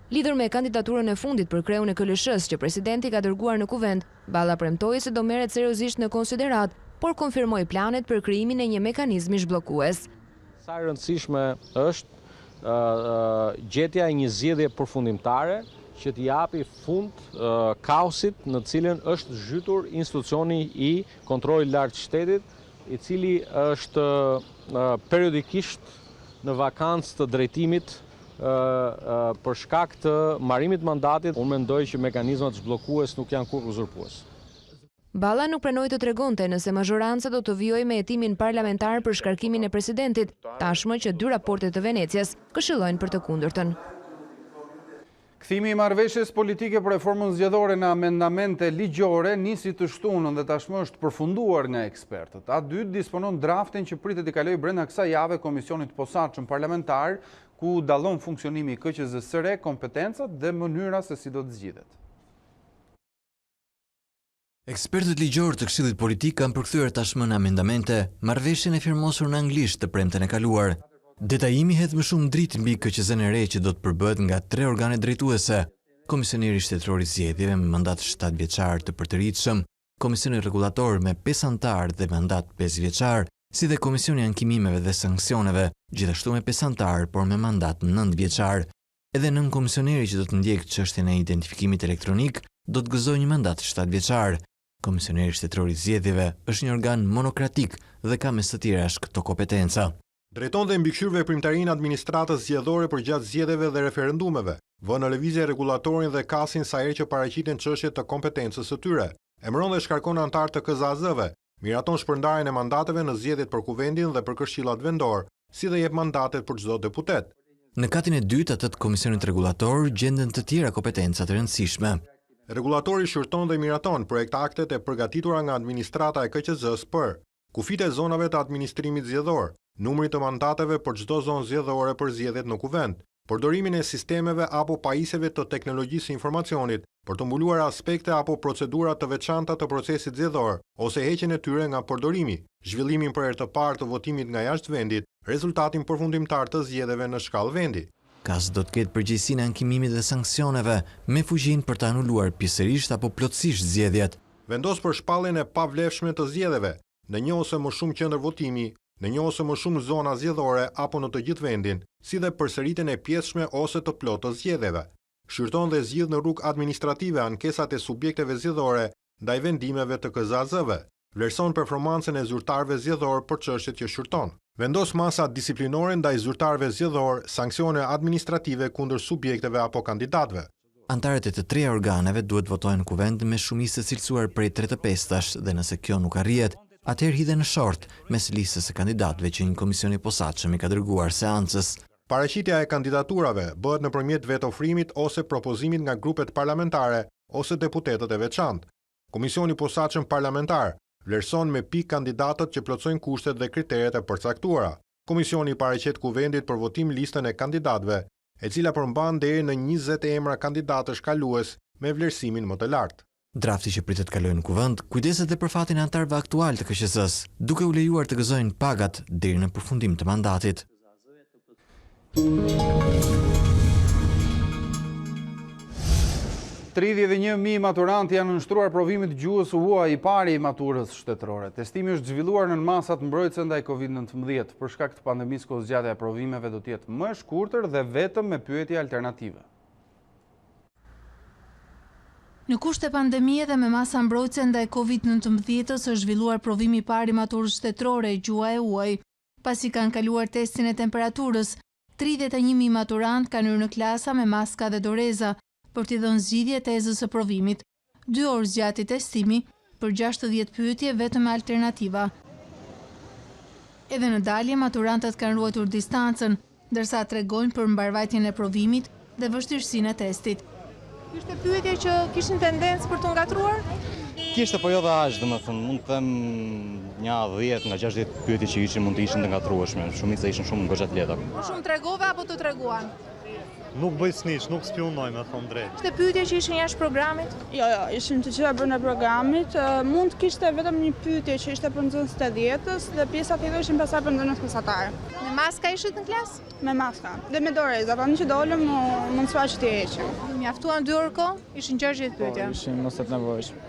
Lidhur me kandidaturën e fundit për kreun e KLSH-s që presidenti ka dërguar në kuvend, Balla premtoi se do merret seriozisht në konsiderat, por konfirmoi planet për krijimin e një mekanizmi zhbllokues. Sa e rëndësishme është gjetja e një zgjedhje përfundimtare që t'i japi fund kaosit në cilën është zhytur institucioni i kontrollit lartë të shtetit, i cili është periodikisht në vakancë të drejtimit për shkak të marrimit mandatit. Unë mendoj që mekanizmat zhbllokues nuk janë kurrë uzurpues. Balla nuk pranoi të tregonte nëse mazhoranca do të vijojë me hetimin parlamentar për shkarkimin e presidentit, tashmë që 2 raporte të Venecias këshillojnë për të kundërtën. Kthimi i marrëveshjes politike për reformën zgjedhore në amendamente ligjore nisi të shtunën dhe tashmë është përfunduar nga ekspertët. A2 disponon draftin që pritet të kalojë brenda kësaj jave komisionit posaçëm parlamentar, ku dallon funksionimi i KQZ-së, kompetencat dhe mënyra se si do të zgjidhet. Ekspertët ligjor të Këshillit Politik kanë përkthyer tashmë në amendamente marrëveshjen e firmosur në anglisht të premten e kaluar. Detajimi hedh më shumë dritë mbi KQZ-n e re që do të përbëhet nga 3 organe drejtuese: Komisioneri Shtetëror i Zgjedhjeve me mandat 7 vjeçar të përtëritshëm, Komisioni Rregullator me 5 anëtar dhe mandat 5 vjeçar, si dhe Komisioni i Ankimimeve dhe Sanksioneve, gjithashtu me 5 anëtar por me mandat 9 vjeçar. Edhe nën komisioneri që do të ndjek çështjen e identifikimit elektronik do të gëzojë një mandat 7 vjeçar. Komisioneri Shtetëror i Zgjedhjeve është një organ monokratik dhe ka mes të tjerash këto kompetenca. Drejton dhe mbikëqyr veprimtarinë administratës zgjedhore për gjatë zgjedhjeve dhe referendumeve, vë në lëvizje rregullatorin dhe kasin sa herë që paraqiten çështjet të kompetencës së tyre. Emëron dhe shkarkon anëtar të KZAZ-ve, miraton shpërndarjen e mandateve në zgjedhjet për kuvendin dhe për këshillat vendor, si dhe jep mandatet për çdo deputet. Në katin e dytë atë të Komisionit Rregullator gjenden të tjera kompetenca të rëndësishme. Regulatori shërton dhe miraton projekt aktet e përgatitura nga administrata e KQZ-s për kufit e zonave të administrimit zgjedhor, numri të mandateve për çdo zonë zgjedhore për zgjedhjet në kuvent, përdorimin e sistemeve apo pajisjeve të teknologjisë së informacionit për të mbuluar aspekte apo procedura të veçanta të procesit zgjedhor ose heqjen e tyre nga përdorimi, zhvillimin për herë të parë të votimit nga jashtë vendit, rezultatin përfundimtar të zgjedhjeve në shkallë vendi. KAS do të ketë përgjegjësinë e ankimimit dhe sanksioneve me fuqinë për të anuluar pjesërisht apo plotësisht zgjedhjet. Vendos për shpalljen e pavlefshme të zgjedhjeve në një ose më shumë qendër votimi, në një ose më shumë zona zgjedhore apo në të gjithë vendin, si dhe përsëritjen e pjesshme ose të plotë të zgjedhjeve. Shërton dhe zgjidh në rrugë administrative ankesat e subjekteve zgjedhore ndaj vendimeve të KZAZ-ve. Vlerëson performancën e zyrtarëve zgjedhor për çështjet që shërton. Vendos masa disiplinore ndaj zyrtarëve zgjedhor, sanksione administrative kundër subjekteve apo kandidatëve. Antarët e të 3 organeve duhet votojnë në kuvent me shumicë të cilësuar prej 3/5 dhe nëse kjo nuk arrihet, atëherë hidhen në short mes listës së kandidatëve që një komision i posaçëm i ka dërguar seancës. Paraqitja e kandidaturave bëhet nëpërmjet vetofrimit ose propozimit nga grupet parlamentare ose deputetët e veçantë. Komisioni i posaçëm parlamentar vlerëson me pikë kandidatët që plotësojnë kushtet dhe kriteret e përcaktuara. Komisioni paraqet kuvendit për votim listën e kandidatëve, e cila përmban deri në 20 emra kandidatësh kalues me vlerësimin më të lartë. Drafti që pritet kalojë në kuvend kujdeset dhe për fatin e antarëve aktual të KQZ-s, duke u lejuar të gëzojnë pagat deri në përfundim të mandatit. 31.000 maturantë janë nënshtruar provimit gjuhës UA i pari i maturës shtetërore. Testimi është zhvilluar në masat mbrojtëse ndaj COVID-19. Për shkak të pandemisë, kohëzgjatja e provimeve do të jetë më e shkurtër dhe vetëm me pyetje alternative. Në kushte pandemie dhe me masa mbrojtëse ndaj COVID-19 është zhvilluar provimi i parë i maturës shtetërore gjuha e UA. Pasi kanë kaluar testin e temperaturës, 31.000 maturantë kanë hyrë në klasa me maska dhe doreza për t'i dhënë zgjidhje tezës së provimit. 2 orë zgjati testimi për 60 pyetje vetëm me alternativa. Edhe në dalje maturantët kanë ruajtur distancën, ndërsa tregojnë për mbarvajtjen e provimit dhe vështirësinë e testit. Kishte pyetje që kishin tendencë për të ngatruar? Kishte, po jo dhe aq, domethënë, mund të them një 10 nga 60 pyetje që ishin mund të ishin të ngatrueshme, shumica ishin shumë goxha të lehta. Po shumë tregove apo të treguan? Nuk bëj snitch, nuk spionoj me thonë drejt. Kishte pyetje që ishin jashtë programit? Jo, ishin të gjitha brenda programit. Mund kishte vetëm një pyetje që ishte për nxënës të 10-s dhe pjesa tjetër ishin pasaj për nxënës mesatare. Me maska ishit në klasë? Me maska dhe me doreza, tani që dolëm mund s'fa që t'i heqim. Mjaftuan 2 orë kohë? Ishin 60 pyetje. Ishin mos të nevojshme.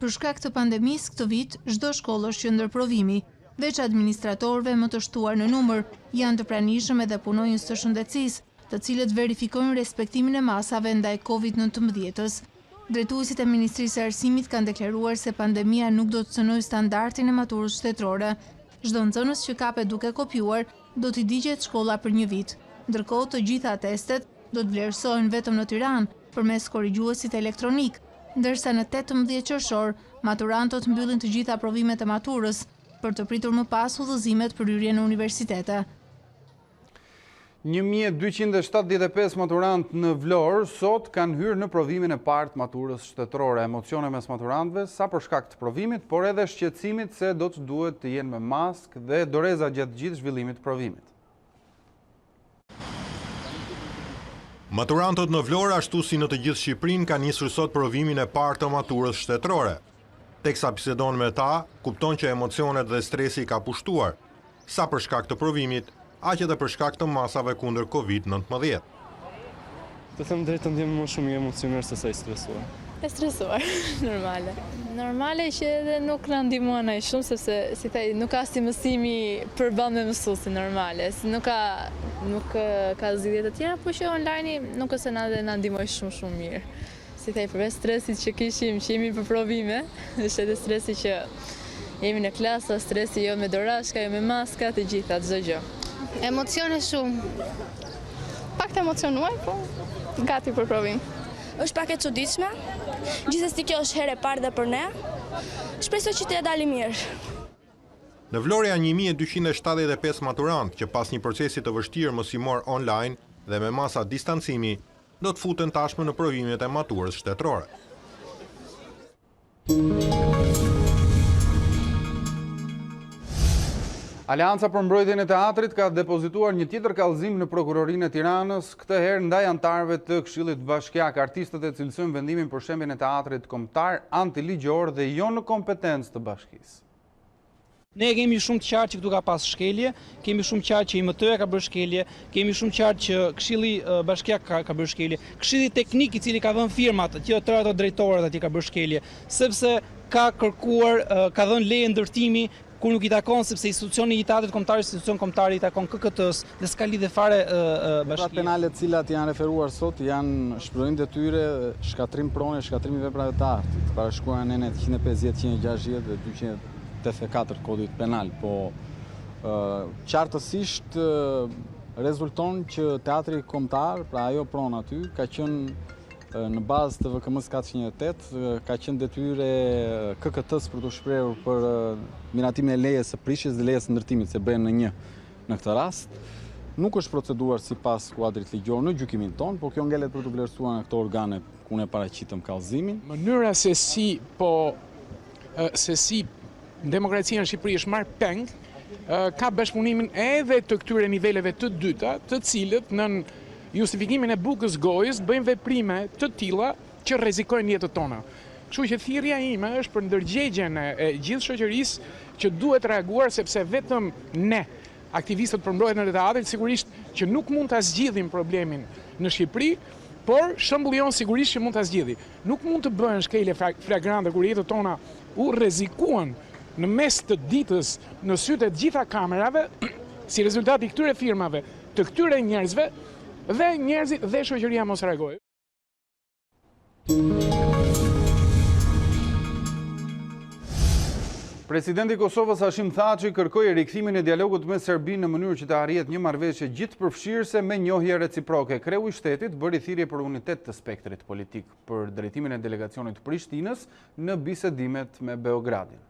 Për shkak të pandemisë këtë vit, çdo shkollë është qendër provimi. Veç administratorëve më të shtuar në numër, janë të pranishëm edhe punonjës të shëndetësisë, të cilët verifikojnë respektimin e masave ndaj COVID-19-s. Drejtuesit e Ministrisë së Arsimit kanë deklaruar se pandemia nuk do të cënojë standardin e maturës shtetërore. Çdo nxënës që kapet duke kopjuar do t'i digjet shkolla për një vit. Ndërkohë, të gjitha testet do të vlerësohen vetëm në Tiranë përmes korrigjuesit elektronik, ndërsa në 18 qershor maturantët mbyllin të gjitha provimet e maturës për të pritur më pas udhëzimet për hyrje në universitete. 1275 maturantë në Vlorë sot kanë hyrë në provimin e parë të maturës shtetërore. Emocione mes maturantëve sa për shkak të provimit, por edhe shqetësimit se do të duhet të jenë me maskë dhe doreza gjatë gjithë zhvillimit të provimit. Maturantët në Vlorë, ashtu si në të gjithë Shqipërinë, kanë nisur sot provimin e parë të maturës shtetërore. Teksa bisedon me ta, kupton që emocionet dhe stresi ka pushtuar, sa për shkak të provimit, aq edhe për shkak të masave kundër COVID-19. Të them drejtën, ndjem më shumë i emocionuar se sa i stresuar. E stresuar, normale. Normale që edhe nuk na ndihmon ai shumë sepse si thaj, nuk ka si mësimi përballë me mësuesin normale. Nuk ka zgjidhje të tjera, por që online nuk është se na ndihmoi shumë mirë. Si thaj, përveç stresit që kishim, që jemi për provime, është edhe stresi që jemi në klasë, stresi jo me dorashka, jo me maska, të gjitha, çdo gjë. Emocione shumë. Pak të emocionuar, po gati për provim. Është pak e çuditshme. Gjithsesi kjo është herë e parë dhe për ne. Shpresoj që të dalë mirë. Në Vlorë janë 1275 maturantë që pas një procesi të vështirë mësimor online dhe me masa distancimi, do të futen tashmë në provimet e maturës shtetërore. Aleanca për mbrojtjen e teatrit ka depozituar një tjetër kallëzim në prokurorinë e Tiranës, këtë herë ndaj anëtarëve të Këshillit Bashkiak. Artistët e cilësojnë vendimin për shembjen e teatrit kombëtar antiligjor dhe jo në kompetencë të bashkisë. Ne kemi shumë të qartë që këtu ka pas shkelje, kemi shumë qartë që IMT-ja ka bërë shkelje, kemi shumë qartë që Këshilli Bashkiak ka bërë shkelje, Këshilli Teknik i cili ka dhënë firmat, që të ato drejtorët aty ka bërë shkelje, sepse ka kërkuar, ka dhënë leje ndërtimi kur nuk i takon, sepse institucioni i teatrit kombëtar, institucion kombëtar i takon KKT-s dhe s'ka lidhje fare bashkia. Penale të cilat janë referuar sot janë shpërblim detyre, shkatrim prone, shkatrimi veprave të artit, parashkruar në enet 150, 160 dhe 284 kodit penal, po qartësisht rezulton që teatri kombëtar, pra ajo pronë aty, ka qenë në bazë të VKM-s 418, ka qenë detyre KKT-s për të shprehur për miratimin e lejes së prishjes dhe lejes së ndërtimit, se bëhen në një në këtë rast. Nuk është proceduar sipas kuadrit ligjor në gjykimin ton, por kjo ngelet për të vlerësuar nga këto organe ku ne paraqitëm kallëzimin. Mënyra se si demokracia në Shqipëri është marrë peng, ka bashkëpunimin edhe të këtyre niveleve të dyta, të cilët në justifikimin e bukës gojës bëjmë veprime të tilla që rrezikojnë jetën tona. Kështu që thirrja ime është për ndërgjegjen e gjithë shoqërisë që duhet reaguar, sepse vetëm ne, aktivistët për mbrojtjen e teatrit, sigurisht që nuk mund ta zgjidhim problemin në Shqipëri, por shembulli jon sigurisht që mund ta zgjidhi. Nuk mund të bëhen shkelje flagrante kur jetët tona u rrezikuan në mes të ditës në sytë të gjitha kamerave si rezultat i këtyre firmave, të këtyre njerëzve, dhe njerëzit dhe shoqëria mos reagojë. Presidenti i Kosovës Hashim Thaçi kërkoi rikthimin e dialogut me Serbinë në mënyrë që të arrihet një marrëveshje gjithëpërfshirëse me njohje reciproke. Kreu i shtetit bëri thirrje për unitet të spektrit politik për drejtimin e delegacionit të Prishtinës në bisedimet me Beogradin.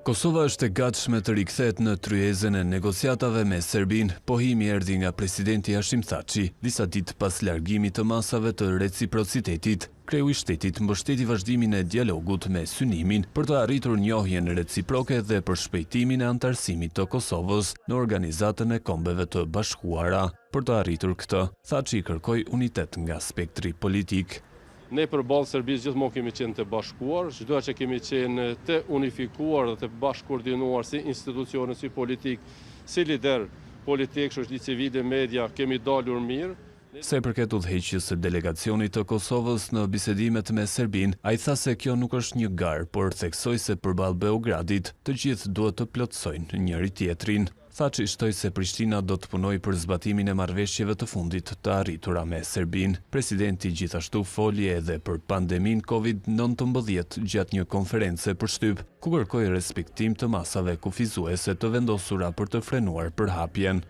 Kosova është e gatshme të rikthehet në tryezën e negociatave me Serbinë, pohimi erdhi nga presidenti Hashim Thaçi, disa ditë pas largimit të masave të reciprocitetit. Kreu i shtetit mbështeti vazhdimin e dialogut me synimin për të arritur njohjen reciproke dhe për shpejtimin e antarësimit të Kosovës në Organizatën e Kombeve të Bashkuara. Për të arritur këtë, Thaçi kërkoi unitet nga spektri politik. Ne përballë Serbisë gjithmonë kemi qenë të bashkuar, çdo që kemi qenë të unifikuar dhe të bashkëkoordinuar si institucione, si politik, si lider politik, shoqëri civile, media, kemi dalur mirë. Se përket udhëheqjes së delegacionit të Kosovës në bisedimet me Serbinë, ai tha se kjo nuk është një garë, por theksoi se përballë Beogradit të gjithë duhet të plotësojnë njëri tjetrin. Thaçi shtoi se Prishtina do të punojë për zbatimin e marrëveshjeve të fundit të arritura me Serbinë. Presidenti gjithashtu foli edhe për pandeminë COVID-19 gjatë një konference për shtyp, ku kërkoi respektim të masave kufizuese të vendosura për të frenuar përhapjen.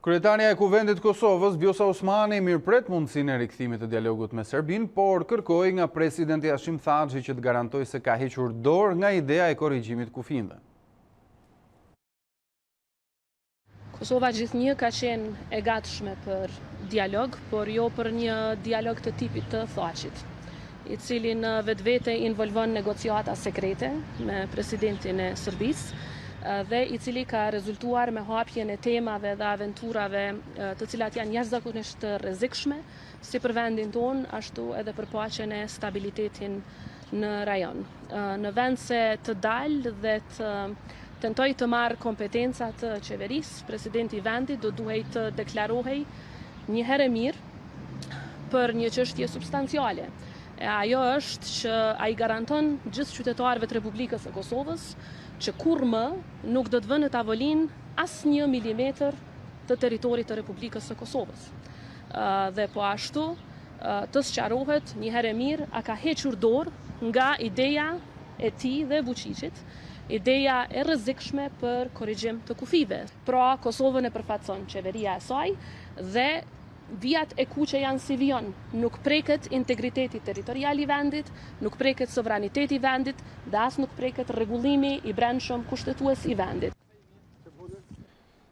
Kryetaria e Kuvendit Kosovës, Vjosa Osmani, mirëpret mundësinë e rikthimit të dialogut me Serbinë, por kërkoi nga presidenti Hashim Thaçi që të garantojë se ka hequr dorë nga ideja e korrigjimit kufijve. Kosova gjithnjë ka qenë e gatshme për dialog, por jo për një dialog të tipit të Thaçit, i cili në vetvete involvon negociata sekrete me presidentin e Serbisë dhe i cili ka rezultuar me hapjen e temave dhe aventurave të cilat janë jashtëzakonisht të rrezikshme, si për vendin tonë, ashtu edhe për paqen e stabilitetin në rajon. Në vend se të dalë dhe të tentoj të marrë kompetenca të qeverisë, presidenti i vendit do duhej të deklarohej një herë mirë për një çështje substanciale. E ajo është që ai garanton gjithë qytetarëve të Republikës së Kosovës që kurrë nuk do të vënë në tavolinë asnjë milimetër të territorit të Republikës së Kosovës. Dhe po ashtu të sqarohet një herë mirë a ka hequr dorë nga ideja e tij dhe Vučićit, ideja e rrezikshme për korrigjim të kufive. Pra, Kosovën e përfaqëson qeveria e saj dhe vijat e kuqe janë si vijon. Nuk preket integriteti territorial i vendit, nuk preket sovraniteti i vendit dhe as nuk preket rregullimi i brendshëm kushtetues i vendit.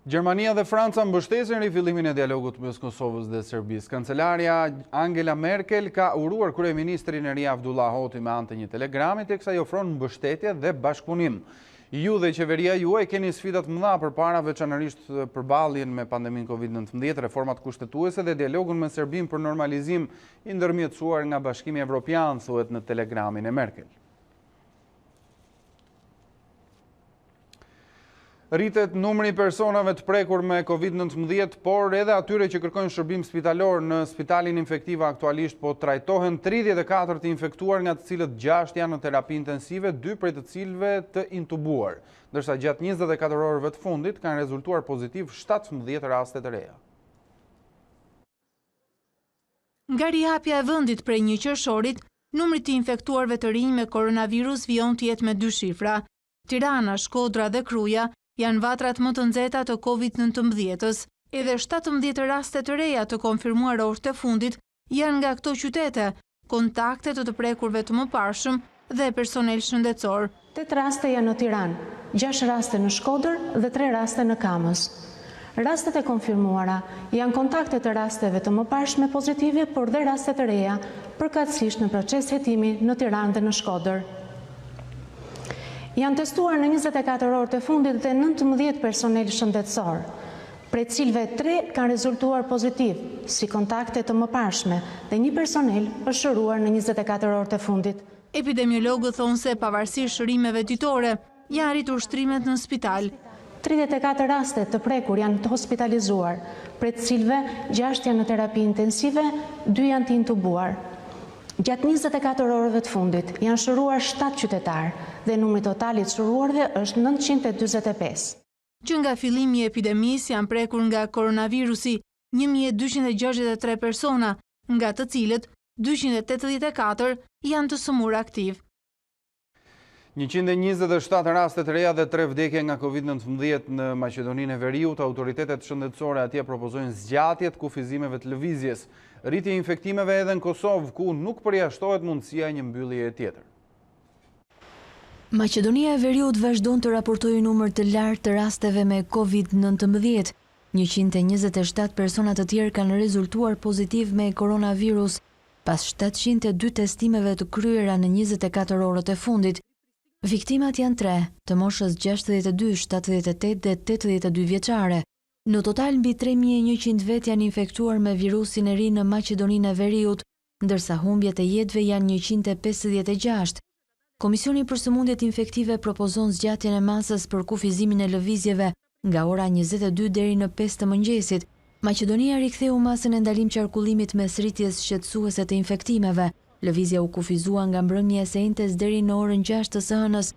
Gjermania dhe Franca mbështesin rifillimin e dialogut mes Kosovës dhe Serbisë. Kancelaria Angela Merkel ka uruar kryeministrin e ri Abdullah Hoti me anë të një telegrami, teksa i ofron mbështetje dhe bashkëpunim. Ju dhe qeveria juaj keni sfidat mëdha përpara, veçanërisht përballjen me pandemin Covid-19, reformat kushtetuese dhe dialogun me Serbinë për normalizim i ndërmjetësuar nga Bashkimi Evropian, thuhet në telegramin e Merkel. Rritet numri i personave të prekur me Covid-19, por edhe atyre që kërkojnë shërbim spitalor. Në spitalin infektiv aktualisht po trajtohen 34 të infektuar, nga të cilët 6 janë në terapi intensive, 2 prej të cilëve të intubuar, ndërsa gjatë 24 orëve të fundit kanë rezultuar pozitiv 17 raste të reja. Nga rihapja e vendit prej 1 qershorit, numri të infektuarve të rinj me koronavirus vijon të jetë me 2 shifra. Tirana, Shkodra dhe Kruja janë vatrat më të nxehta të Covid-19-s. Edhe 17 raste të reja të konfirmuara orët e fundit janë nga këto qytete, kontakte të prekurve të mëparshëm dhe personel shëndetësor. 8 raste janë në Tiranë, 6 raste në Shkodër dhe 3 raste në Kamës. Rastet e konfirmuara janë kontakte të rasteve të mëparshme pozitive, por dhe raste të reja, përkatësisht në proces hetimi në Tiranë dhe në Shkodër. Janë testuar në 24 orët e fundit dhe 19 personel shëndetësor, prej cilëve 3 kanë rezultuar pozitiv, si kontakte të mëparshme, dhe 1 personel është shëruar në 24 orët e fundit. Epidemiologët thonë se pavarësisht shërimeve ditore, janë arritur shtrimet në spital. 34 raste të prekur janë të hospitalizuar, prej cilëve 6 janë në terapi intensive, 2 janë të intubuar. Gjatë 24 orëve të fundit janë shëruar 7 qytetarë dhe numri totalit shëruarve është 945. Që nga fillimi i epidemisë janë prekur nga koronavirusi 1263 persona, nga të cilët 284 janë të sëmur aktiv. 127 raste të reja dhe 3 vdekje nga Covid-19 në Maqedoninë e Veriut. Autoritetet shëndetësore atje propozojnë zgjatje të kufizimeve të lëvizjes. Rritje infektimeve edhe në Kosovë, ku nuk përjashtohet mundësia një mbyllje tjetër. Maqedonia e Veriut vazhdon të raportojë numër të lartë të rasteve me Covid-19. 127 persona të tjerë kanë rezultuar pozitiv me koronavirus, pas 702 testimeve të kryera në 24 orët e fundit. Viktimat janë 3, të moshës 62, 78 dhe 82 vjeçare. Në total, mbi 3100 vet janë infektuar me virusin e ri në Maqedoninë e Veriut, ndërsa humbjet e jetëve janë 156. Komisioni për sëmundjet infektive propozon zgjatjen e masës për kufizimin e lëvizjeve nga ora 22 deri në 5 të mëngjesit. Maqedonia riktheu masën e ndalim qarkullimit mes rritjes shqetësuese të infektimeve. Lëvizja u kufizua nga mbrëmja e sejntes deri në orën 6 të sëhënës,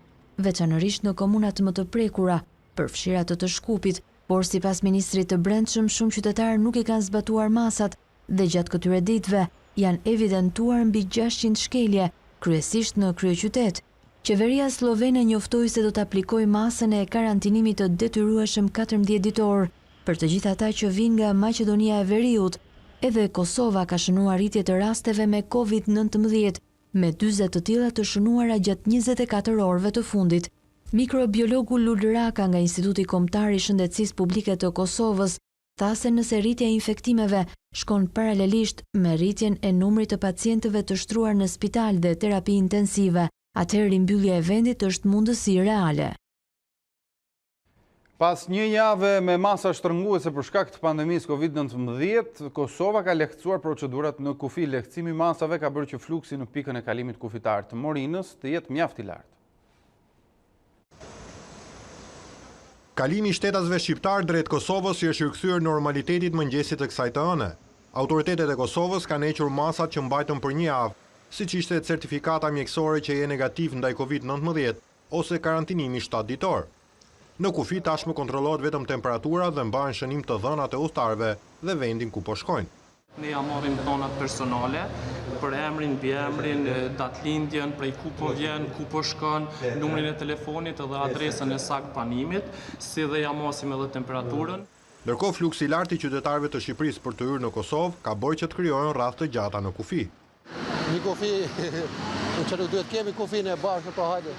veçanërisht në komunat më të prekura, përfshira të Shkupit, por sipas ministrit të Brendshëm, shumë qytetarë nuk i kanë zbatuar masat dhe gjatë këtyre ditëve janë evidentuar mbi 600 shkelje, kryesisht në kryeqytet. Qeveria slovene njoftoi se do të aplikojë masën e karantinimit të detyrueshëm 14 ditor për të gjithë ata që vinë nga Maqedonia e Veriut. Edhe Kosova ka shënuar rritje të rasteve me Covid-19, me 40 të tilla të shënuara gjatë 24 orëve të fundit. Mikrobiologu Lul Raka nga Instituti Kombëtar i Shëndetësisë Publike të Kosovës tha se nëse rritja e infektimeve shkon paralelisht me rritjen e numrit të pacientëve të shtruar në spital dhe terapi intensive, atëherë rimbyllja e vendit është mundësi reale. Pas një jave me masa shtrënguese për shkak të pandemisë Covid-19, Kosova ka lehtësuar procedurat në kufi. Lehtësimi i masave ka bërë që fluksi në pikën e kalimit kufitar të Morinës të jetë mjaft i lartë. Kalimi i shtetasve shqiptar drejt Kosovës i është rikthyer normalitetit mëngjesit të kësaj të ëne. Autoritetet e Kosovës kanë hequr masat që mbajtën për një javë, siç ishte certifikata mjekësore që je negativ ndaj Covid-19 ose karantinimi 7 ditor. Në kufi tashmë kontrollohet vetëm temperatura dhe mbahen shënim të dhënat e udhëtarëve dhe vendin ku po shkojnë. Ne ja marrim dhënat personale për emrin, mbiemrin, datëlindjen, prej ku po vjen, ku po shkon, numrin e telefonit dhe adresën e saktë panimit, si dhe ja mosim edhe temperaturën. Ndërkohë fluksi i lartë i qytetarëve të Shqipërisë për të hyrë në Kosovë ka bërë që të krijohen radhë të gjata në kufi. Një kufi, që nuk duhet kemi kufin e bashkë, po hajde.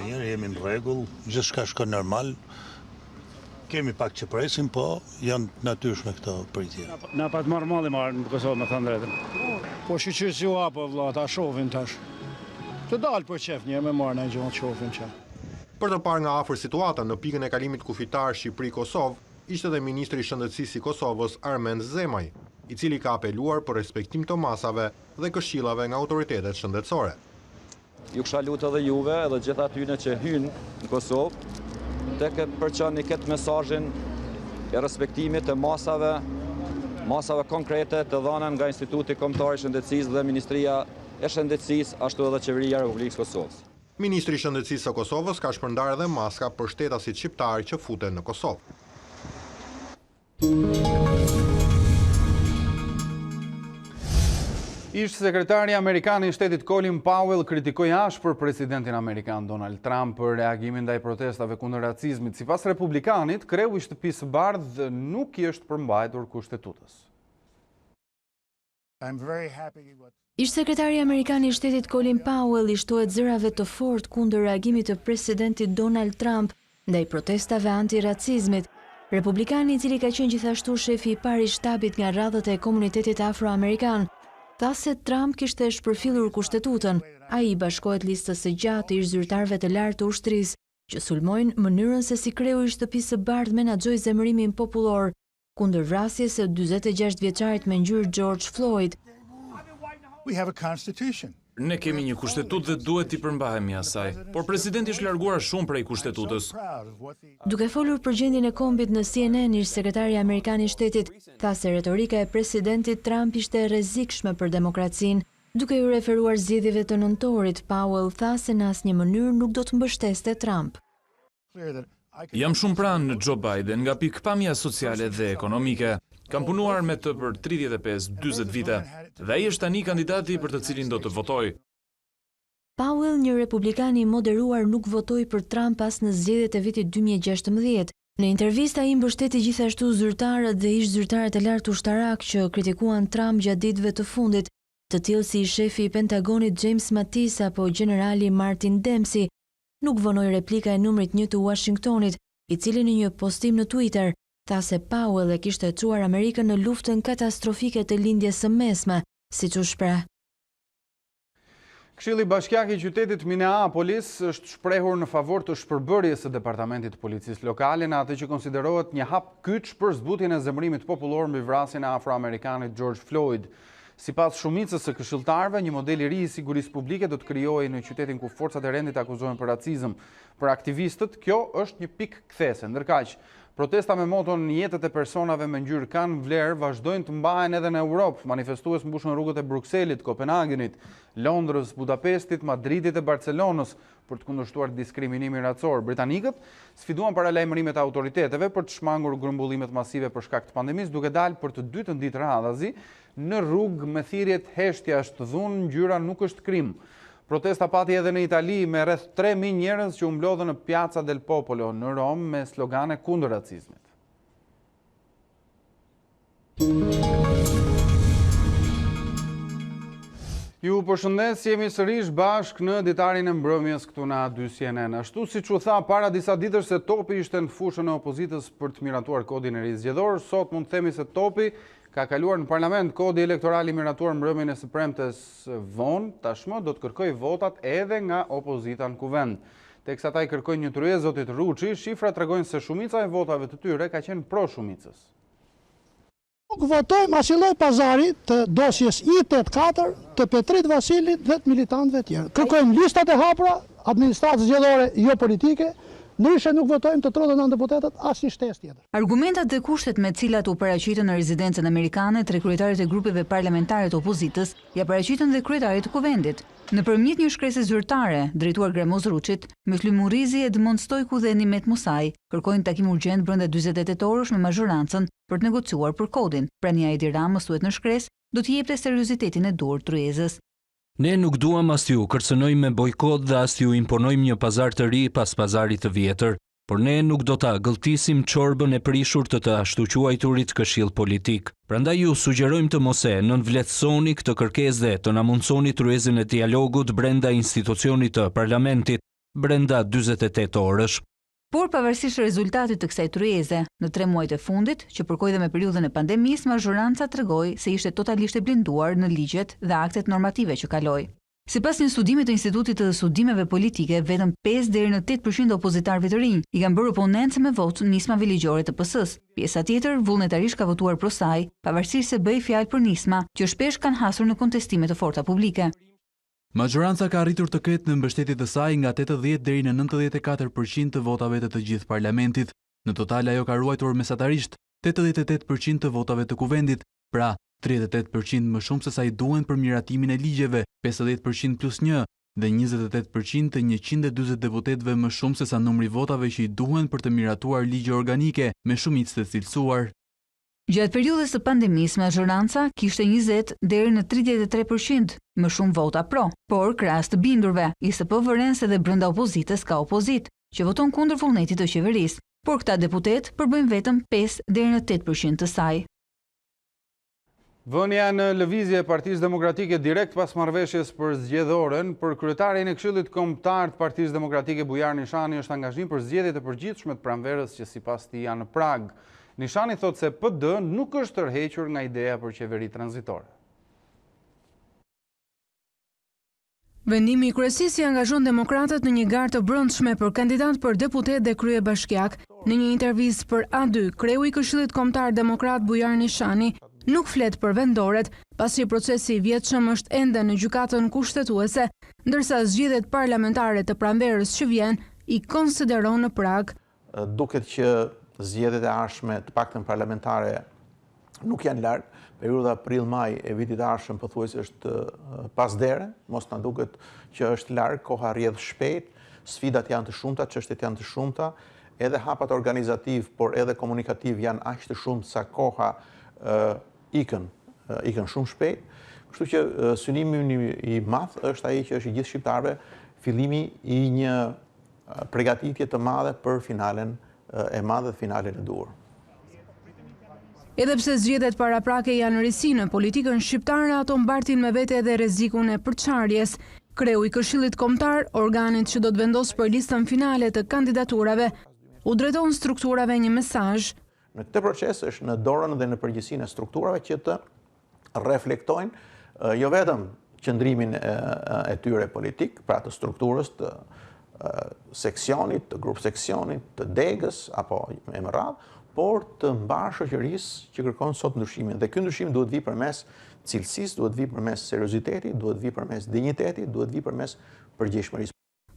Mirë, jemi në rregull, gjithçka shkon normal. Kemi pak që presim, po janë natyrshme këto pritje. Na pa të marrë në Kosovë, me thënë drejtën. Po shqyqyr që u apo, vlla, ta shofin tash. Të dalë për qef njerë me marrë në gjënë të shofin që. Për të parë nga afër situata në pikën e kalimit kufitar Shqipëri-Kosovë, ishte dhe Ministri i Shëndetësisë i Kosovës Armend Zemaj, i cili ka apeluar për respektim të masave dhe këshillave nga autoritetet shëndetësore. Ju kisha lutë edhe juve edhe gjithë atyre që hynë në Kosovë, të përçani këtë mesazhin e respektimit të masave konkrete të dhëna nga Instituti Kombëtar i Shëndetësisë dhe Ministria e Shëndetësisë, ashtu edhe Qeveria e Republikës Kosovës. Ministri i Shëndetësisë së Kosovës ka shpërndarë edhe maska për shtetasit shqiptar që futen në Kosovë. Ish sekretari Amerikan i Shtetit Colin Powell kritikoi ashpër presidentin Amerikan Donald Trump për reagimin ndaj protestave kundër racizmit. Sipas republikanit, kreu i Shtëpisë së Bardhë nuk i është përmbajtur kushtetutës. Ish sekretari Amerikan i Shtetit Colin Powell i shtohet zërave të fortë kundër reagimit të presidentit Donald Trump ndaj protestave antiracizmit. Republikani, i cili ka qenë gjithashtu shefi i parë i shtabit nga radhët e komunitetit afroamerikan, tha se Trump kishte shpërfillur kushtetutën. Ai bashkohet listës së gjatë të ish zyrtarëve të lartë të ushtrisë që sulmojnë mënyrën se si kreu i Shtëpisë së Bardhë menaxhoi zemërimin popullor kundër vrasjes së 46 vjeçarit me ngjyrë George Floyd. Ne kemi një kushtetutë dhe duhet t'i përmbahemi asaj, por presidenti është larguar shumë prej kushtetutës. Duke folur për gjendjen e kombit në CNN, ish sekretari Amerikan i Shtetit tha se retorika e presidentit Trump ishte e rrezikshme për demokracinë. Duke u referuar zgjedhjeve të nëntorit, Powell tha se në asnjë mënyrë nuk do të mbështeste Trump. Jam shumë pranë në Joe Biden nga pikpamja sociale dhe ekonomike. Kam punuar me të për 35-40 vite dhe ai është tani kandidati për të cilin do të votoj. Powell, një republikan i moderuar, nuk votoi për Trump as në zgjedhjet e vitit 2016. Në intervistë ai mbështeti gjithashtu zyrtarët dhe ish zyrtarët e lartë ushtarak që kritikuan Trump gjatë ditëve të fundit, të tillë si shefi i Pentagonit James Mattis apo generali Martin Dempsey. Nuk vonoi replika e numrit 1 të Washingtonit, i cili në një postim në Twitter tha se Powell e kishte çuar Amerikën në luftën katastrofike të lindjes së mesme, siç u shpreh. Këshilli Bashkiak i qytetit Minneapolis është shprehur në favor të shpërbërjes së departamentit të policisë lokale në atë që konsiderohet një hap kyç për zbutjen e zemërimit popullor mbi vrasjen e afroamerikanit George Floyd. Sipas shumicës së këshilltarëve, një model i ri i sigurisë publike do të krijohej në qytetin ku forcat e rendit akuzohen për racizëm. Për aktivistët, kjo është një pikë kthese. Ndërkaq, protesta me moton jetët e personave me ngjyrë kanë vlerë vazhdojnë të mbahen edhe në Europë. Manifestues mbushën rrugët e Brukselit, Kopenhagenit, Londrës, Budapestit, Madridit e Barcelonës për të kundërshtuar diskriminimin racor. Britanikët sfiduan paralajmërimet e autoriteteve për të shmangur grumbullimet masive për shkak të pandemisë, duke dalë për të dytën ditë radhazi në rrugë me thirrjet "Heshtja është dhunë, ngjyra nuk është krim". Protesta pati edhe në Itali me rreth 3.000 njerëz që u mblodhën në Piazza del Popolo në Rom me slogane kundër racizmit. Ju përshëndes, jemi sërish bashk në ditarin e mbrëmjes këtu në A2 CNN. Ashtu si që tha para disa ditësh se topi ishte në fushën e opozitës për të miratuar kodin e ri zgjedhor, sot mund të themi se topi ka kaluar në parlament. Kodi elektoral i miratuar mbrëmjen e së premtes vonë, tashmë do të kërkoj votat edhe nga opozita në kuvend. Teksa ata i kërkojnë një tryezë zotit Ruçi, shifra tregojnë se shumica e votave të tyre ka qenë pro shumicës. Nuk votojmë asilloj pazari të dosjes I-84 të Petrit Vasilit dhe të militantëve tjerë. Kërkojmë listat e hapura, administratë zgjedhore jo politike, ndryshe nuk votojmë të 39 deputetët as një shtesë tjetër. Argumentat dhe kushtet me cilat u paraqitën në rezidencën amerikane tre kryetarit e grupeve parlamentare të opozitës ja paraqitën dhe kryetarit të kuvendit. Nëpërmjet një shkrese zyrtare drejtuar Gramoz Ruçit, Mysly Murrizi, Edmond Stojku dhe Nimet Musaj kërkojnë takim urgjent brenda 48 orësh me mazhorancën për të negociuar për kodin. Prania e Edi Ramës, thuhet në shkresë, do të jepte seriozitetin e dur tryezës. Ne nuk duam as t'ju kërcënojmë me bojkot dhe as t'ju imponojmë një pazar të ri pas pazarit të vjetër, por ne nuk do ta gëlltisim çorbën e prishur të ashtu quajturit këshill politik. Prandaj ju sugjerojmë të mos e nënvlerësoni këtë kërkesë dhe të na mundsoni tryezën e dialogut brenda institucionit të parlamentit brenda 48 orësh. Por pavarësisht rezultatit të kësaj tryeze, në 3 muajt e fundit, që përkoi dhe me periudhën e pandemisë, mazhoranca tregoi se ishte totalisht e blinduar në ligjet dhe aktet normative që kaloi. Sipas një studimi të Institutit të Studimeve Politike, vetëm 5 deri në 8% opozitarëve të rinj i kanë bërë oponencë me votë nismave ligjore të PS-s. Pjesa tjetër vullnetarisht ka votuar pro saj, pavarësisht se bëi fjalë për nisma që shpesh kanë hasur në kontestime të forta publike. Majoranca ka arritur të ketë në mbështetje të saj nga 80 deri në 94% të votave të gjithë parlamentit. Në total ajo ka ruajtur mesatarisht 88% të votave të kuvendit, pra 38% më shumë se sa i duhen për miratimin e ligjeve, 50% plus 1 dhe 28% të 140 deputetëve më shumë se sa numri votave që i duhen për të miratuar ligje organike me shumicë të cilësuar. Gjatë periudhës së pandemisë, mazhoranca kishte 20 deri në 33% më shumë vota pro, por krahas të bindurve, ISP vëren se dhe brenda opozitës ka opozitë, që voton kundër vullnetit të qeverisë, por këta deputet përbëjnë vetëm 5 deri në 8% të saj. Vënia në lëvizje e Partisë Demokratike direkt pas marrëveshjes për zgjedhoren, për kryetarin e Këshillit Kombëtar të Partisë Demokratike Bujar Nishani është angazhim për zgjedhjet e përgjithshme të pranverës që sipas tij janë në prag. Nishani thot se PD nuk është tërhequr nga ideja për qeveri tranzitore. Vendimi i kryesisë i angazhon demokratët në një garë të brendshme për kandidat për deputet dhe kryebashkiak. Në një intervistë për A2, kreu i Këshillit Kombëtar Demokrat Bujar Nishani nuk flet për vendoret, pasi procesi i vjetshëm është ende në gjykatën kushtetuese, ndërsa zgjedhjet parlamentare të pranverës që vjen i konsideron në prag. Duket që zgjedhjet e ardhshme të paktën parlamentare nuk janë larg. Periudha prill-maj e vitit të ardhshëm pothuajse është pas dere, mos na duket që është larg, koha rrjedh shpejt, sfidat janë të shumta, çështjet janë të shumta, edhe hapat organizativ, por edhe komunikativ janë aq të shumtë sa koha ikën shumë shpejt. Kështu që synimi i madh është ai që është i gjithë shqiptarëve, fillimi i një përgatitje të madhe për finalen e madhe dhe finalen e duhur. Edhe pse zgjedhjet paraprake janë risi në politikën shqiptare, ato mbartin me vete edhe rrezikun e përçarjes. Kreu i Këshillit Kombëtar, organit që do të vendos për listën finale të kandidaturave, u drejton strukturave një mesazh. Në këtë proces është në dorën dhe në përgjegjësinë e strukturave që të reflektojnë jo vetëm qëndrimin e tyre politik, pra të strukturës, të seksionit, të grup seksionit, të degës apo e më radhë, por të mbarë shoqërisë që kërkon sot ndryshimin. Dhe ky ndryshim duhet vi përmes cilësisë, duhet vi përmes seriozitetit, duhet vi përmes dinjitetit, duhet vi përmes përgjegjshmërisë.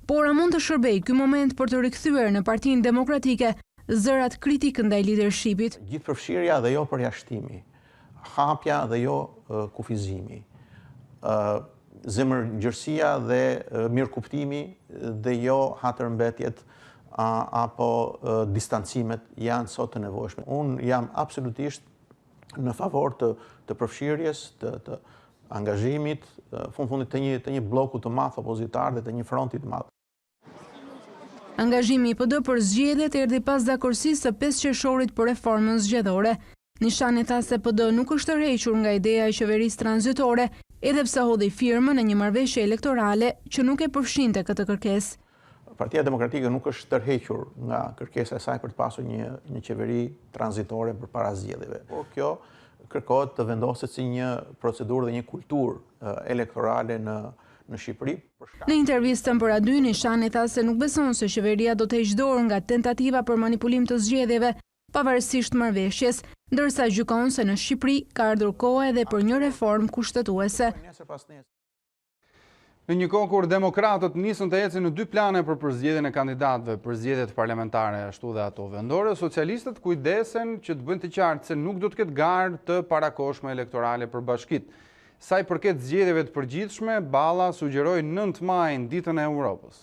Por a mund të shërbejë ky moment për të rikthyer në Partinë Demokratike zërat kritik ndaj leadershipit? Gjithëpërfshirja dhe jo përjashtimi, hapja dhe jo kufizimi, zemërngjërsia dhe mirëkuptimi dhe jo hatërmbetjet apo distancimet janë sot të nevojshme. Unë jam absolutisht në favor të përfshirjes, të angazhimit, fundit të një bloku të madh opozitar dhe të një fronti të madh. Angazhimi i PD për zgjedhjet erdhi pas dakordësisë së 5 qershorit për reformën zgjedhore. Nishani tha se PD nuk është tërhequr nga ideja e qeverisë tranzitore, edhe pse hodhi firmën në një marrëveshje elektorale që nuk e përfshinte këtë kërkesë. Partia Demokratike nuk është tërhequr nga kërkesa e saj për të pasur një qeveri tranzitore përpara zgjedhjeve. Por kjo kërkohet të vendoset si një procedurë dhe një kulturë elektorale në Shqipëri. Në intervistën për A2, Nishani tha se nuk beson se qeveria do të heqë dorë nga tentativa për manipulim të zgjedhjeve, pavarësisht marrëveshjes, ndërsa gjykon se në Shqipëri ka ardhur koha edhe për një reformë kushtetuese. Në një kohë kur demokratët nisën të ecin në 2 plane për përzgjedhjen e kandidatëve për zgjedhjet parlamentare ashtu dhe ato vendore, socialistët kujdesen që të bëjnë të qartë se nuk do të ketë garë të parakohshme elektorale për bashkitë. Sa i përket zgjedhjeve të përgjithshme, Balla sugjeroi 9 maj ditën e Europës.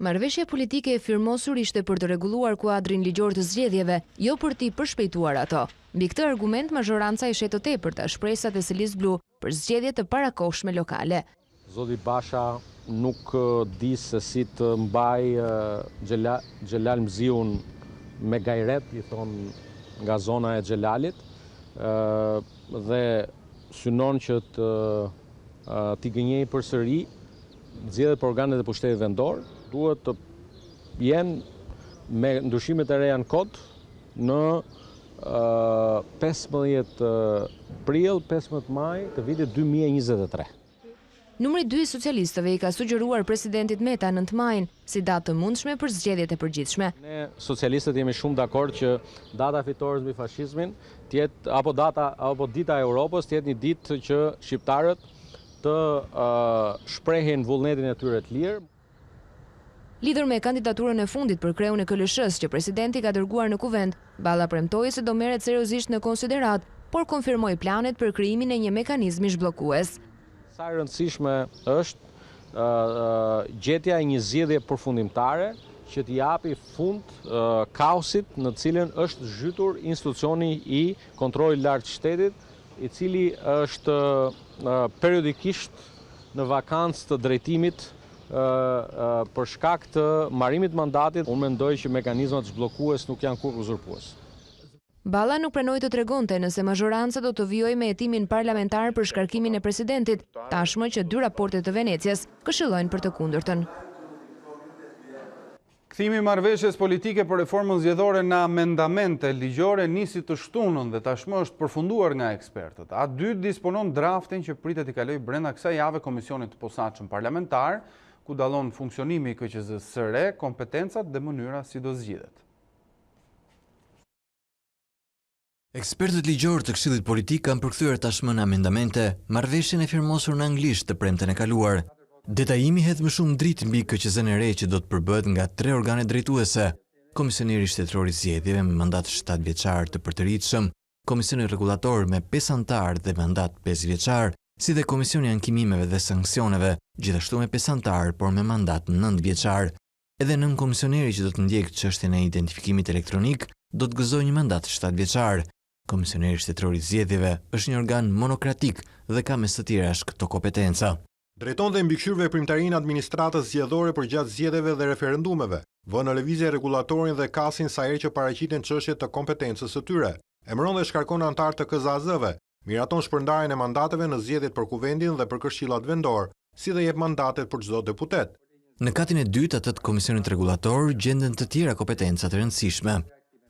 Marrëveshja politike e firmosur ishte për të rregulluar kuadrin ligjor të zgjedhjeve, jo për t'i përshpejtuar ato. Mbi këtë argument, mazhoranca i shet të tepërta shpresat e selis blu për zgjedhje të parakohshme lokale. Zoti Basha nuk di se si të mbaj Xhelal Mziun me gajret, i thon nga zona e Xhelalit, dhe synon që t'i gënjej përsëri zgjedhjet për organet e pushtetit vendor. duhet të jenë me ndryshimet e reja në kod në 15 prill, 15 maj të vitit 2023. Numri 2 i socialistëve i ka sugjeruar presidentit Meta 9 majin si datë të mundshme për zgjedhjet e përgjithshme. Ne socialistët jemi shumë dakord që data fitores mbi fashizmin apo dita e Europës të jetë një ditë që shqiptarët të shprehin vullnetin e tyre të lirë. Lidhur me kandidaturën e fundit për kreun e KLSH që presidenti ka dërguar në kuvend, Balla premtoi se do merret seriozisht në konsiderat, por konfirmoi planet për krijimin e një mekanizmi zhbllokues. Sa e rëndësishme është gjetja e një zgjedhje përfundimtare që t'i japi fund kaosit në cilën është zhytur institucioni i kontrollit lartë shtetit, i cili është periodikisht në vakancë të drejtimit për shkak të marrimit mandatit. Unë mendoj që mekanizmat zhbllokues nuk janë kur uzurpues. Balla nuk pranoi të tregonte nëse mazhoranca do të vijojë me hetimin parlamentar për shkarkimin e presidentit, tashmë që 2 raporte të Venecias këshillojnë për të kundërtën. Kthimi i marrëveshjes politike për reformën zgjedhore në amendamente ligjore nisi të shtunën dhe tashmë është përfunduar nga ekspertët. A2 disponon draftin që pritet i kalojë brenda kësaj jave Komisionit të Posaçëm Parlamentar, ku dallon funksionimi i KQZ-s së re, kompetencat dhe mënyra si do zgjidhet. Ekspertët ligjor të Këshillit Politik kanë përkthyer tashmë në amendamente marrëveshjen e firmosur në anglisht të premten e kaluar. Detajimi hedh më shumë dritë mbi KQZ-n e re që do të përbëhet nga 3 organe drejtuese: Komisioneri Shtetëror i Zgjedhjeve me mandat 7 vjeçar të përtëritshëm, Komisioni Rregullator me 5 anëtar dhe mandat 5 vjeçar, si dhe Komisioni i Ankimimeve dhe Sanksioneve, gjithashtu me 5 anëtar por me mandat 9 vjeçar. Edhe nën komisioneri që do të ndjekë çështjen e identifikimit elektronik do të gëzojë një mandat 7 vjeçar. Komisioneri Shtetëror i Zgjedhjeve është një organ monokratik dhe ka mes të tjerash këto kompetenca. Drejton dhe mbikëqyr veprimtarinë administratës zgjedhore përgjatë zgjedhjeve dhe referendumeve, vë në lëvizje rregullatorin dhe kasin sa herë që paraqiten çështje të kompetencës së tyre. Emëron dhe shkarkon antar të KZAZ-ve, miraton shpërndarjen e mandateve në zgjedhjet për kuvendin dhe për këshillat vendor, si dhe jep mandatet për çdo deputet. Në katin e dytë atë të Komisionit Rregullator gjenden të tjera kompetenca të rëndësishme.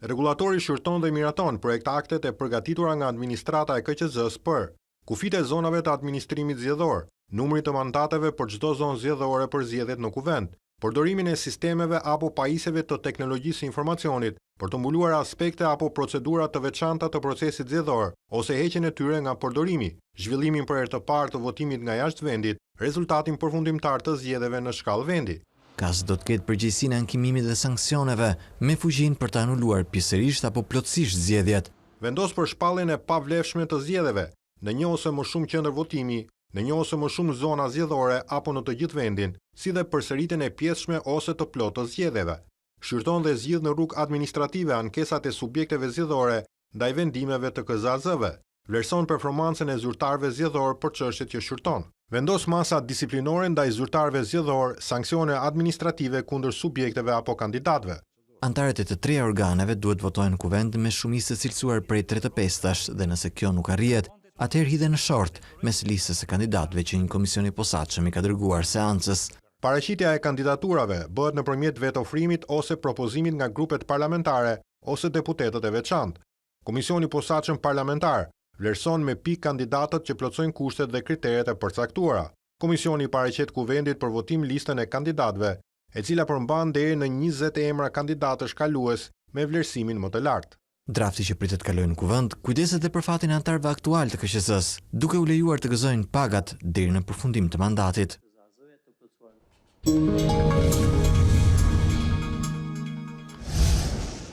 Rregullatori shqyrton dhe miraton projekt aktet e përgatitura nga administrata e KQZ-s për kufit e zonave të administrimit zgjedhor, numrit të mandateve për çdo zonë zgjedhore për zgjedhjet në kuvend, përdorimin e sistemeve apo pajisjeve të teknologjisë së informacionit për të mbuluar aspekte apo procedura të veçanta të procesit zgjedhor ose heqjen e tyre nga përdorimi, zhvillimin për herë të parë të votimit nga jashtë vendit, rezultatin përfundimtar të zgjedhjeve në shkallë vendi. KAS do të ketë përgjegjësinë e ankimimit dhe sanksioneve me fuqinë për të anuluar pjesërisht apo plotësisht zgjedhjet. Vendos për shpalljen e pavlefshme të zgjedhjeve në një ose më shumë qendër votimi, në një ose më shumë zona zgjedhore apo në të gjithë vendin, si dhe përsëritjen e pjesshme ose të plotë të zgjedhjeve. Shqyrton dhe zgjidh në rrugë administrative ankesat e subjekteve zgjedhore ndaj vendimeve të KZAZ-ve. Vlerëson performancën e zyrtarëve zgjedhor për çështjet që shqyrton. Vendos masa disiplinore ndaj zyrtarëve zgjedhor, sanksione administrative kundër subjekteve apo kandidatëve. Antarët e të 3 organeve duhet votojnë në kuvend me shumicë të cilësuar prej 3/5 dhe nëse kjo nuk arrihet, atëherë hidhen në short mes listës së kandidatëve që një komision i posaçëm i ka dërguar seancës. Paraqitja e kandidaturave bëhet nëpërmjet vetofrimit ose propozimit nga grupet parlamentare ose deputetët e veçantë. Komisioni i posaçëm parlamentar vlerëson me pikë kandidatët që plotësojnë kushtet dhe kriteret e përcaktuara. Komisioni paraqet kuvendit për votim listën e kandidatëve, e cila përmban deri në 20 emra kandidatësh kalues me vlerësimin më të lartë. Drafti që pritet kalojë në kuvend kujdeset dhe për fatin e antarëve aktual të KQZ-s, duke u lejuar të gëzojnë pagat deri në përfundim të mandatit.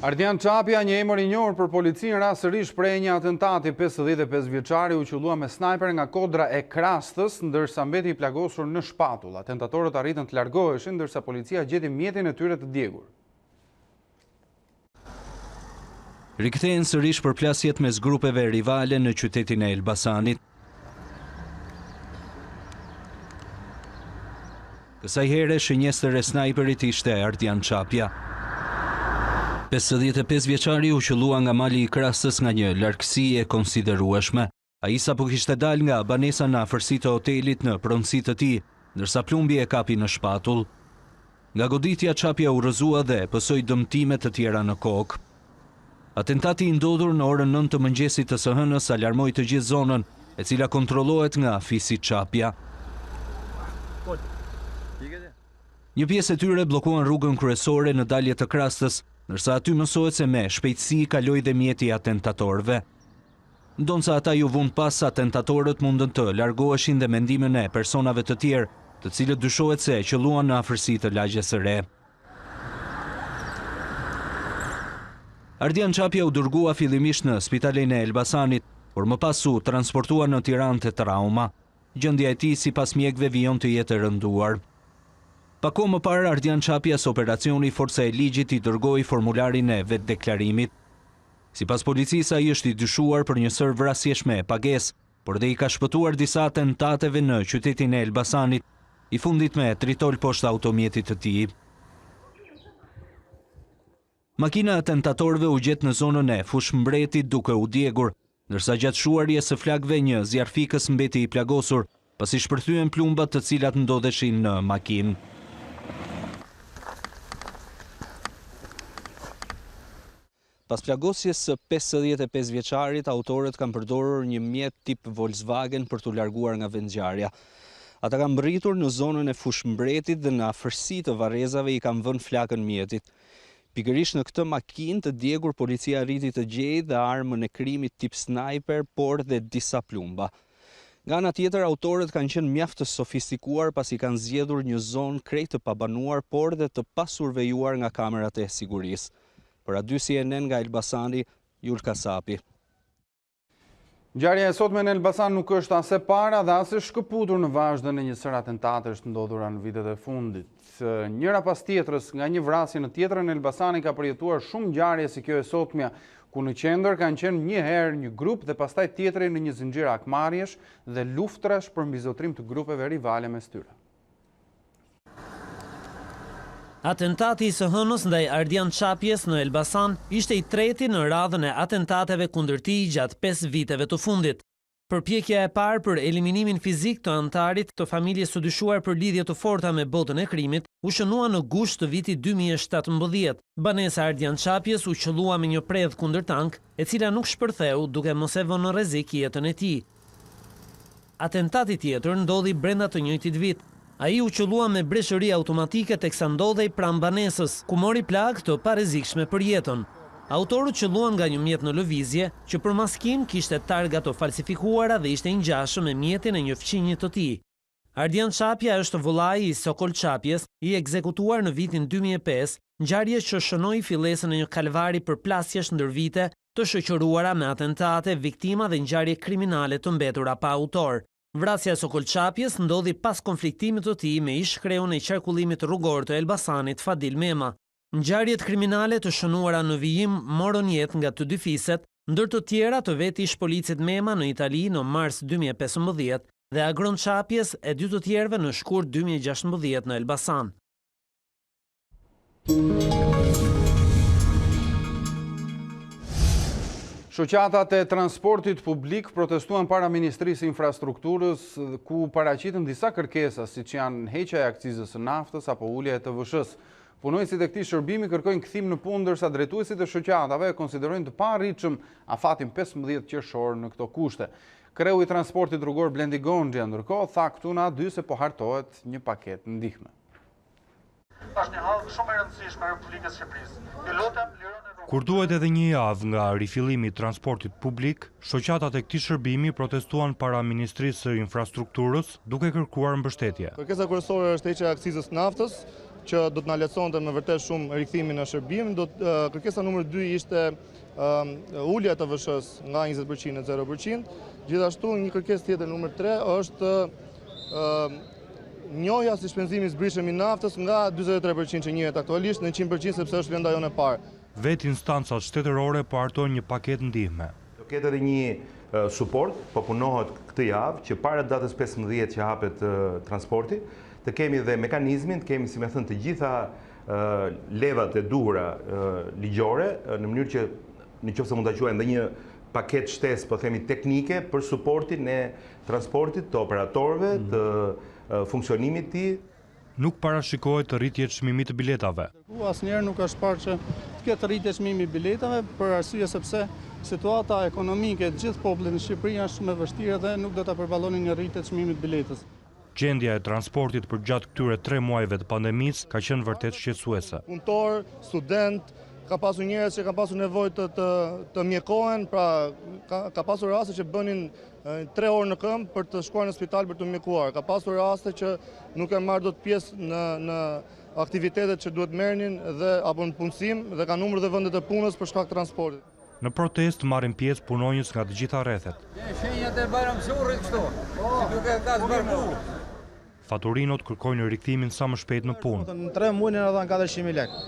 Ardian Çapja, një emër i njohur për policinë, rastërisht prej një atentati 55 vjeçari u qellua me snajper nga kodra e Krastës, ndërsa mbeti i plagosur në shpatull. Atentatorët arritën të largoheshin, ndërsa policia gjeti mjetin e tyre të djegur. Rikthehen sërish përplasjet mes grupeve rivale në qytetin e Elbasanit. Kësaj here shënjestër e snajperit ishte Ardian Çapja. 55 vjeçari u qellua nga mali i Krastës nga një largësi e konsiderueshme. Ai sapo kishte dalë nga banesa në afërsi të hotelit në pronësi të tij, ndërsa plumbi e kapi në shpatull. Nga goditja çapja u rrëzua dhe pësoi dëmtime të tjera në kokë. Atentati i ndodhur në orën 9 të mëngjesit të së hënës alarmoi të gjithë zonën, e cila kontrollohet nga afisi çapja. Një pjesë e tyre bllokuan rrugën kryesore në dalje të Krastës, ndërsa aty mësohet se me shpejtësi kaloi dhe mjeti i atentatorëve. Ndonsa ata ju vunë pas, atentatorët mundën të largoheshin dhe mendimin e personave të tjerë, të cilët dyshohet se qëlluan në afërsi të lagjes së re. Ardian Çapja u dërgua fillimisht në spitalin e Elbasanit, por më pas u transportua në Tiranë te trauma. Gjendja e tij sipas mjekëve vijon të jetë e rënduar. Pak kohë më parë, Ardian Çapjas operacioni Forca e Ligjit i dërgoi formularin e vetdeklarimit. Sipas policisë, ai është i dyshuar për një sër vrasjesh me pagesë, por dhe i ka shpëtuar disa atentateve në qytetin e Elbasanit, i fundit me tritol poshtë automjetit të tij. Makina e atentatorëve u gjet në zonën e Fushmbretit duke u djegur, ndërsa gjatë shuarjes së flakëve një zjarfikës mbeti i plagosur, pasi shpërthyen plumbat të cilat ndodheshin në makinë. Pas plagosjes së 55 vjeçarit, autorët kanë përdorur një mjet tip Volkswagen për t'u larguar nga vendngjarja. Ata kanë mbërritur në zonën e Fushmbretit dhe në afërsi të varrezave i kanë vënë flakën mjetit. Pikërisht në këtë makinë të djegur policia arriti të gjejë dhe armën e krimit tip sniper, por dhe disa plumba. Nga ana tjetër, autorët kanë qenë mjaft të sofistikuar pasi kanë zgjedhur një zonë krejt të pabanuar, por dhe të pasurvejuar nga kamerat e sigurisë. Për aty CNN nga Elbasani, Jul Kasapi. Ngjarja e sotme në Elbasan nuk është as e para dhe as e shkëputur në vazhdën e një sër atentatësh të ndodhura në vitet e fundit. Njëra pas tjetrës, nga një vrasje në tjetrën e Elbasani ka përjetuar shumë ngjarje si kjo e sotmja, ku në qendër kanë qenë një herë një grup dhe pastaj tjetri në një zinxhir akmarrjesh dhe luftrash për mbizotrim të grupeve rivale mes tyre. Atentati i së hënës ndaj Ardian Çapjes në Elbasan ishte i treti në radhën e atentateve kundër tij gjatë 5 viteve të fundit. Përpjekja e parë për eliminimin fizik të antarit të familjes së dyshuar për lidhje të forta me botën e krimit u shënua në gusht të vitit 2017. Banesa Ardian Çapjes u qëllua me një predh kundër tank, e cila nuk shpërtheu duke mos e vënë në rrezik jetën e tij. Atentati tjetër ndodhi brenda të njëjtit vit. Ai u qëllua me breshëri automatike teksa ndodhej pranë banesës, ku mori plagë të parrezikshme për jetën. Autorët qëlluan nga një mjet në lëvizje, që për maskim kishte targa të falsifikuara dhe ishte i ngjashëm me mjetin e një fqinjit të tij. Ardian Çapja është vëllai i Sokol Çapjes, i ekzekutuar në vitin 2005, ngjarje që shënoi fillesën e një kalvari për plasjesh ndër vite, të shoqëruara me atentate, viktima dhe ngjarje kriminale të mbetura pa autor. Vrasja e Sokol Çapjes ndodhi pas konfliktimit të tij me ish-kreun e qarkullimit rrugor të Elbasanit, Fadil Mema. Ngjarjet kriminale të shënuara në vijim morën jetë nga të dy fiset, ndër të tjera të veti ish policit Mema në Itali në mars 2015 dhe Agron Çapjes e dy të tjerëve në shkurt 2016 në Elbasan. Shoqatat e transportit publik protestuan para Ministrisë Infrastrukturës, ku paraqiten disa kërkesa, siç janë heqja e akcizës së naftës apo ulja e TVSH-s. Punojësit e këtij shërbimi kërkojnë kthim në punë, ndërsa drejtuesit e shoqatave konsiderojnë të paarritshëm afatin 15 qershor në këto kushte. Kreu i transportit rrugor Blendi Gonxha ndërkohë tha këtu në A2 se po hartohet një paketë ndihme. Është një hall shumë e rëndësishme e Republikës së Shqipërisë. Kur duhet edhe një javë nga rifillimi i transportit publik, shoqatat e këtij shërbimi protestuan para Ministrisë së Infrastrukturës duke kërkuar mbështetje. Kërkesa kryesore është heqja e akcizës naftës, që do të na lehtësonte me vërtet shumë rikthimin në shërbim. Kërkesa numër 2 ishte ulja e TVSH-s nga 20% në 0%. Gjithashtu një kërkesë tjetër numër 3 është njohja si shpenzimi i zbritshëm i naftës nga 43% që njihet aktualisht në 100% sepse është venda jonë e parë. Vetë instancat shtetërore po hartojnë një paketë ndihme. Do ketë edhe një suport, po punohet këtë javë që para datës 15 që hapet transporti, të kemi dhe mekanizmin, të kemi, si me thënë, të gjitha levat e duhura ligjore, në mënyrë që në qoftë se mund ta quajmë dhe një paket shtesë, po themi teknike për suportin e transportit të operatorëve, të funksionimit të tij. nuk parashikohet të rritje çmimit të biletave. Asnjëherë nuk është parë që të ketë rritje çmimi i biletave për arsye sepse situata ekonomike e gjithë popullit në Shqipëri është shumë e vështirë dhe nuk do ta përballoni një rritje çmimit të biletës. Gjendja e transportit përgjatë këtyre 3 muajve të pandemisë ka qenë vërtet shqetësuese. Punëtor, student, ka pasur njerëz që kanë pasur nevojë të mjekohen, pra ka pasur raste që bënin 3 orë në këmbë për të shkuar në spital për të mjekuar. Ka pasur raste që nuk kanë marrë dot pjesë në aktivitetet që duhet merrnin dhe apo në punësim dhe kanë humbur dhe vendet e punës për shkak të transportit. Në protest marrin pjesë punonjës nga të gjitha rrethet. Shenjat e bajramçurrit këtu. Si duket ka zbërku. Faturinot kërkojnë rikthimin sa më shpejt në punë. Në 3 muaj na dhan 400.000 lekë.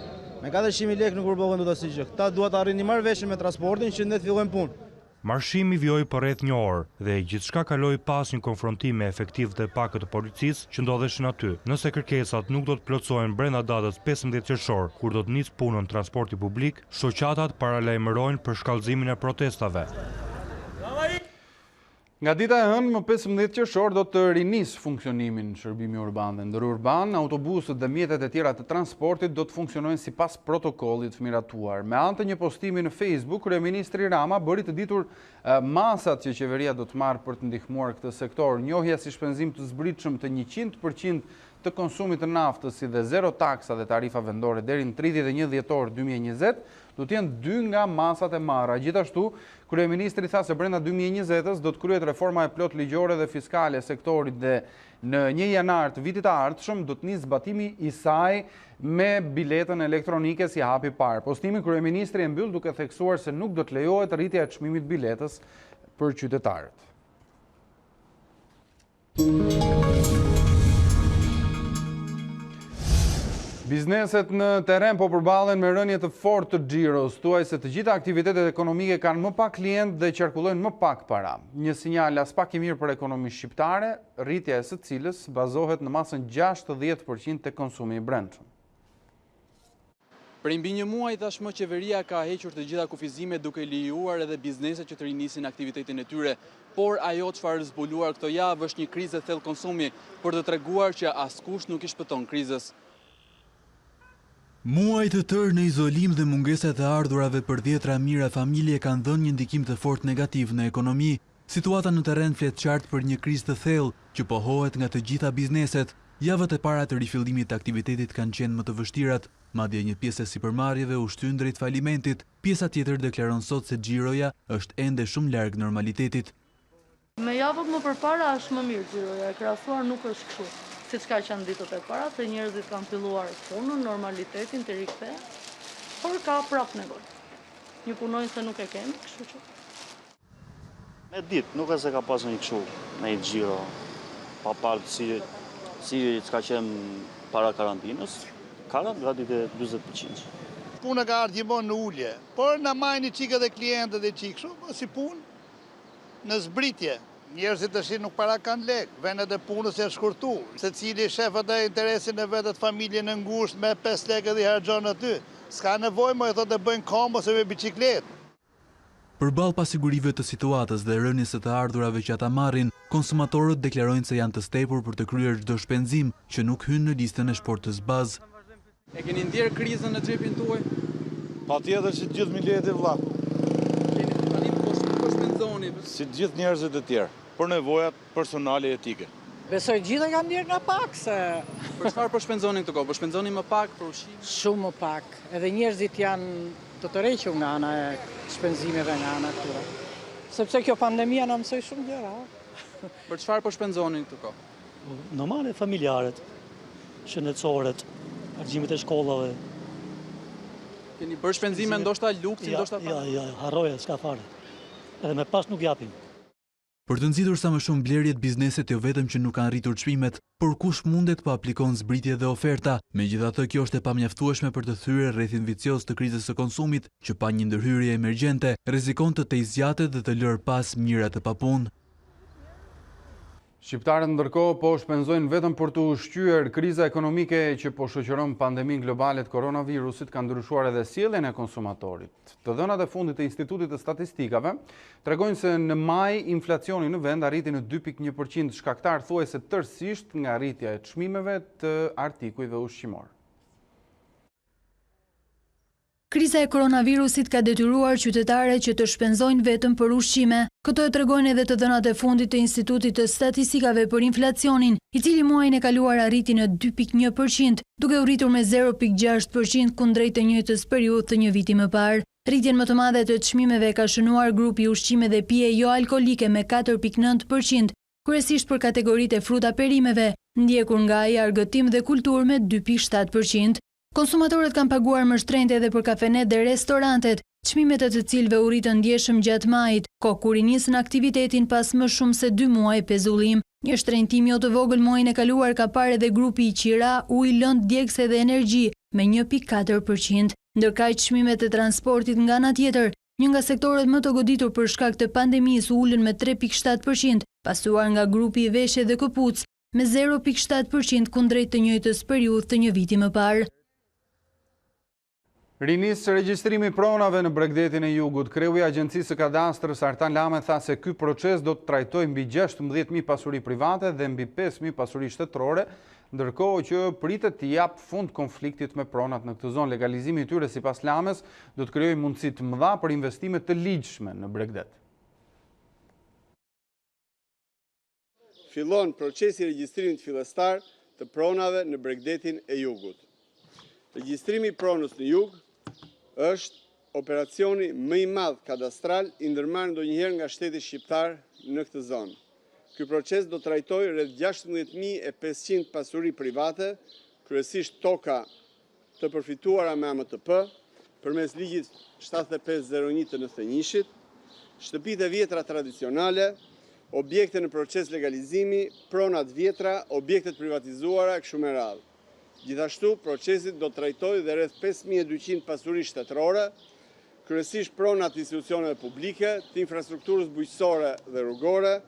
Me 400.000 lekë nuk përbohen dot asgjë gjë. Këta duhet të arrini marrëveshje me transportin që ne të fillojmë punë. Marshimi vjoi për rreth 1 orë dhe gjithçka kaloi pas një konfrontimi efektiv të pakët të policisë që ndodheshin aty. Nëse kërkesat nuk do të plotësohen brenda datës 15 qershor, kur do të nisë punën transporti publik, shoqatat paralajmërojnë për shkallëzimin e protestave. Nga dita e hënë më 15 qershor do të rinis funksionimin shërbimi urban dhe ndër urban, autobusët dhe mjetet e tjera të transportit do të funksionojnë sipas protokollit miratuar. Me anë të një postimi në Facebook, kryeministri Rama bëri të ditur masat që qeveria do të marrë për të ndihmuar këtë sektor, njohja si shpenzim të zbritshëm të 100% të konsumit të naftës si dhe zero taksa dhe tarifa vendore deri në 31 dhjetor 2020, do të jenë 2 nga masat e marra. Gjithashtu, kryeministri tha se brenda 2020-s do të kryhet reforma e plot ligjore dhe fiskale e sektorit dhe në 1 janar të vitit të ardhshëm do të nisë zbatimi i saj me biletën elektronike si hapi parë. Postimin kryeministri e mbyll duke theksuar se nuk do të lejohet rritja e çmimit biletës për qytetarët. Bizneset në teren po përballen me rënje të fortë të xhiros, thuaj se të gjitha aktivitetet ekonomike kanë më pak klient dhe qarkullojnë më pak para. Një sinjal as pak i mirë për ekonominë shqiptare, rritja e së cilës bazohet në masën 60% të konsumi i brendshëm. Për mbi një muaj tashmë qeveria ka hequr të gjitha kufizimet duke lejuar edhe bizneset që të rinisin aktivitetin e tyre, por ajo çfarë zbuluar këto javë është një krizë thellë konsumi për të treguar që askush nuk i shpëton krizës. Muaj të tërë në izolim dhe mungesat e ardhurave për 10 mijëra familje kanë dhënë një ndikim të fortë negativ në ekonomi. Situata në terren flet qartë për një krizë të thellë që pohohet nga të gjitha bizneset. Javët e para të rifillimit të aktivitetit kanë qenë më të vështirat, madje një pjesë e sipërmarrjeve u shtyn drejt falimentit. Pjesa tjetër deklaron sot se xhiroja është ende shumë larg normalitetit. Me javët më përpara është më mirë xhiroja, e krahasuar nuk është kështu. Siç ka qenë ditët e para, se njerëzit kanë filluar punën, normalitetin të rikthehen, por ka prap nevojë. Një punonjës nuk e kemi, kështu që. Me ditë, nuk e se ka pasur një kështu, me një xhiro, pa parë si ka qenë para karantinës, ka gati të 40%. Puna ka ardhur gjithmonë në ulje, por na majnë çika dhe klientët e çik kështu, si punë në zbritje. Njerëzit tash nuk para kanë lek, vendet e punës janë shkurtuar. Secili shef atë interesin e vetë familjen e ngushtë me 5 lekë dhe i harxhon aty. S'ka nevojë më thotë të bëjnë kombo ose me biçikletë. Përballë pasigurive të situatës dhe rënies së të ardhurave që ata marrin, konsumatorët deklarojnë se janë të stepur për të kryer çdo shpenzim që nuk hyn në listën e shportës bazë. E keni ndier krizën në xhepin tuaj? Patjetër si të gjithë miljetit vëlla. Tani po shpenzoni si të gjithë njerëzit e tjerë, për nevojat personale e etike. Besoj gjithë kanë ndier nga pak se... Për çfarë po shpenzoni këtë kohë? Po shpenzoni më pak për ushqim? Shumë më pak. Edhe njerëzit janë të tërhequr nga ana e shpenzimeve nga ana këtyre. Sepse kjo pandemia na mësoi shumë gjëra. Për çfarë po shpenzoni këtë kohë? Normale familjaret, shëndetësoret, argjimit e shkollave. Keni bërë shpenzime ndoshta luksin, ndoshta pa? Ja, harroja, s'ka fare. Edhe me pas nuk japim. Për të nxitur sa më shumë blerjet, bizneset jo vetëm që nuk kanë rritur çmimet, por kush mundet po aplikon zbritje dhe oferta. Megjithatë, kjo është e pamjaftueshme për të thyer rrethin vicioz të krizës së konsumit, që pa një ndërhyrje emergjente rrezikon të tezgjatet dhe të lërë pas mijëra të papunë. Shqiptarët ndërkohë po shpenzojnë vetëm për të ushqyer. Kriza ekonomike që po shoqëron pandemin globale të koronavirusit ka ndryshuar edhe sjelljen e konsumatorit. Të dhënat e fundit të Institutit të Statistikave tregojnë se në maj inflacioni në vend arriti në 2.1%, shkaktar thuajse tërësisht nga rritja e çmimeve të artikujve ushqimor. Kriza e koronavirusit ka detyruar qytetarët që të shpenzojnë vetëm për ushqime. Këto e tregojnë edhe të dhënat e fundit të Institutit të Statistikave për inflacionin, i cili muajin e kaluar arriti në 2.1%, duke u rritur me 0.6% kundrejt të njëjtës periudhë të një viti më parë. Rritjen më të madhe të çmimeve ka shënuar grupi ushqime dhe pije jo alkolike me 4.9%, kryesisht për kategoritë e fruta perimeve, ndjekur nga ai argëtim dhe kulturë me 2.7%. Konsumatorët kanë paguar më shtrenjtë edhe për kafenet dhe restorantet, çmimet e të cilëve u rritën ndjeshëm gjatë majit, kohë kur i nisën aktivitetin pas më shumë se 2 muaj pezullim. Një shtrenjtim jo të vogël muajin e kaluar ka parë edhe grupi i qira, ujë, lëndë, djegëse dhe energji me 1.4%, ndërkaq çmimet e transportit nga ana tjetër, një nga sektorët më të goditur për shkak të pandemisë ulën me 3.7%, pasuar nga grupi i veshje dhe këpucë me 0.7% kundrejt të njëjtës periudhë të një viti më parë. Rinis regjistrimi pronave në Bregdetin e Jugut. Kreu i Agjencisë së Kadastrës Artan Lame tha se ky proces do të trajtojë mbi 16.000 pasuri private dhe mbi 5.000 pasuri shtetërore, ndërkohë që pritet të jap fund konfliktit me pronat në këtë zonë. Legalizimi i tyre sipas Lames do të krijojë mundësi të mëdha për investime të ligjshme në Bregdet. Fillon procesi i regjistrimit fillestar të pronave në Bregdetin e Jugut. Regjistrimi i pronës në Jug është operacioni më i madh kadastral i ndërmarrë ndonjëherë nga shteti shqiptar në këtë zonë. Ky proces do trajtojë rreth 16.500 pasuri private, kryesisht toka të përfituara me AMTP, përmes ligjit 7501 të 91-shit, shtëpitë e vjetra tradicionale, objekte në proces legalizimi, pronat vjetra, objektet privatizuara e kështu me radhë. Gjithashtu, procesit do trajtojë dhe rreth 5.200 pasuri shtetërore, kryesisht pronat institucioneve publike, të infrastrukturës bujqësore dhe rrugore,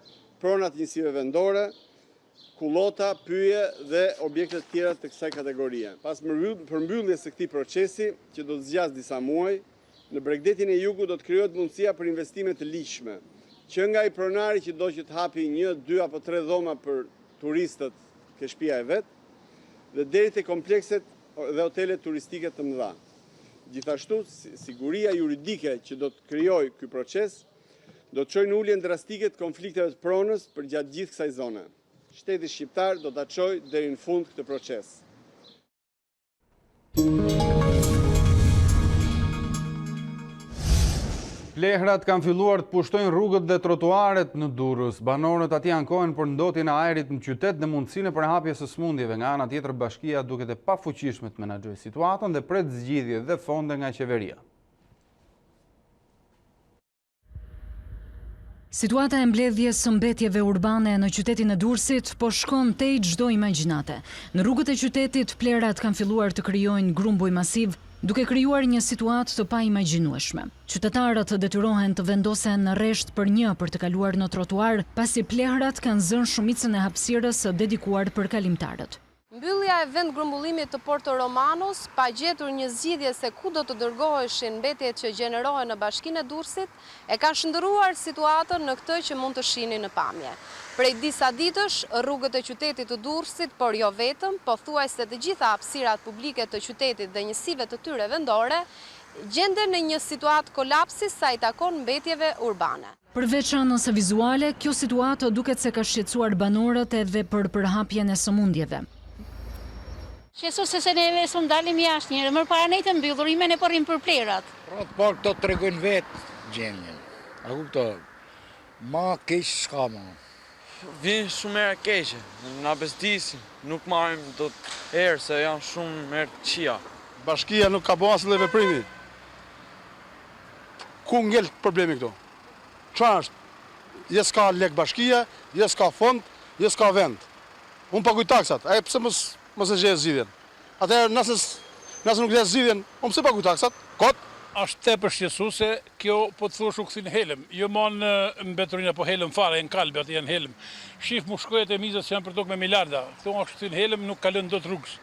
pronat njësive vendore, kullota, pyje dhe objektet tjera të kësaj kategorie. Pas përmbylljes së këtij procesi, që do të zgjasë disa muaj, në Bregdetin e Jugut do të krijohet mundësia për investime të ligjshme, që nga i pronari që do që të hapi 1, 2 apo 3 dhoma për turistët ke shtëpia e vet, dhe deri te komplekset dhe hotelet turistike të mëdha. Gjithashtu, siguria juridike që do të krijojë ky proces do të çojë në uljen drastike të konflikteve të pronës për gjatë gjithë kësaj zone. Shteti shqiptar do ta çojë deri në fund këtë proces. Plehrat kanë filluar të pushtojnë rrugët dhe trotuaret në Durrës. Banorët aty ankohen për ndotjen e ajrit në qytet dhe mundësinë për hapjes së sëmundjeve. Nga ana tjetër, bashkia duket e pafuqishme të menaxhojë situatën dhe pret zgjidhje dhe fonde nga qeveria. Situata e mbledhjes së mbetjeve urbane në qytetin e Durrësit po shkon tej çdo imagjinate. Në rrugët e qytetit, plerat kanë filluar të krijojnë grumbuj masiv, duke krijuar një situatë të paimagjinueshme. Qytetarët detyrohen të vendosen në rresht për të kaluar në trotuar, pasi plehrat kanë zënë shumicën e hapësirës dedikuar për kalimtarët. Mbyllja e vend grumbullimit të Porto Romanos, pa gjetur një zgjidhje se ku do të dërgoheshin mbetjet që gjenerohen në Bashkinë e Durrësit, e ka shndërruar situatën në këtë që mund të shihni në pamje. Prej disa ditësh, rrugët e qytetit të Durrësit, por jo vetëm, pothuajse të gjitha hapësirat publike të qytetit dhe njësive të tyre vendore, gjenden në një situatë kolapsi sa i takon mbetjeve urbane. Përveç anës vizuale, kjo situatë duket se ka shqetësuar banorët edhe për përhapjen e sëmundjeve. Qesu se neve së ndalim jashtë njërë, mërë para nejtë mbyllur, ime ne porrim për plerat. Pratë pak të tregojnë vetë gjendjen. A kupto, ma keq s'ka ma. Vjen shumë erë keqe, na bezdisin, nuk marrim do të erë se janë shumë erë të qia. Bashkia nuk ka bo asë dhe veprimi. Ku ngell problemi këto? Qa është? Jes ka lek bashkia, jes ka fond, jes ka vend. Unë paguj taksat, a e pëse mos e gjeje zgjidhjen. Atëherë nëse nuk gjeje zgjidhjen, unë pse paguj taksat? Kot? është tepër shqetësuese, kjo po të thosh u kthin helm. Jo ma në mbeturinë apo helm fare, në kalbe atë janë helm. Shif mushkojët e mizës që janë për tokë me miliarda. Këto është kthin helm, nuk kalon dot rrugës.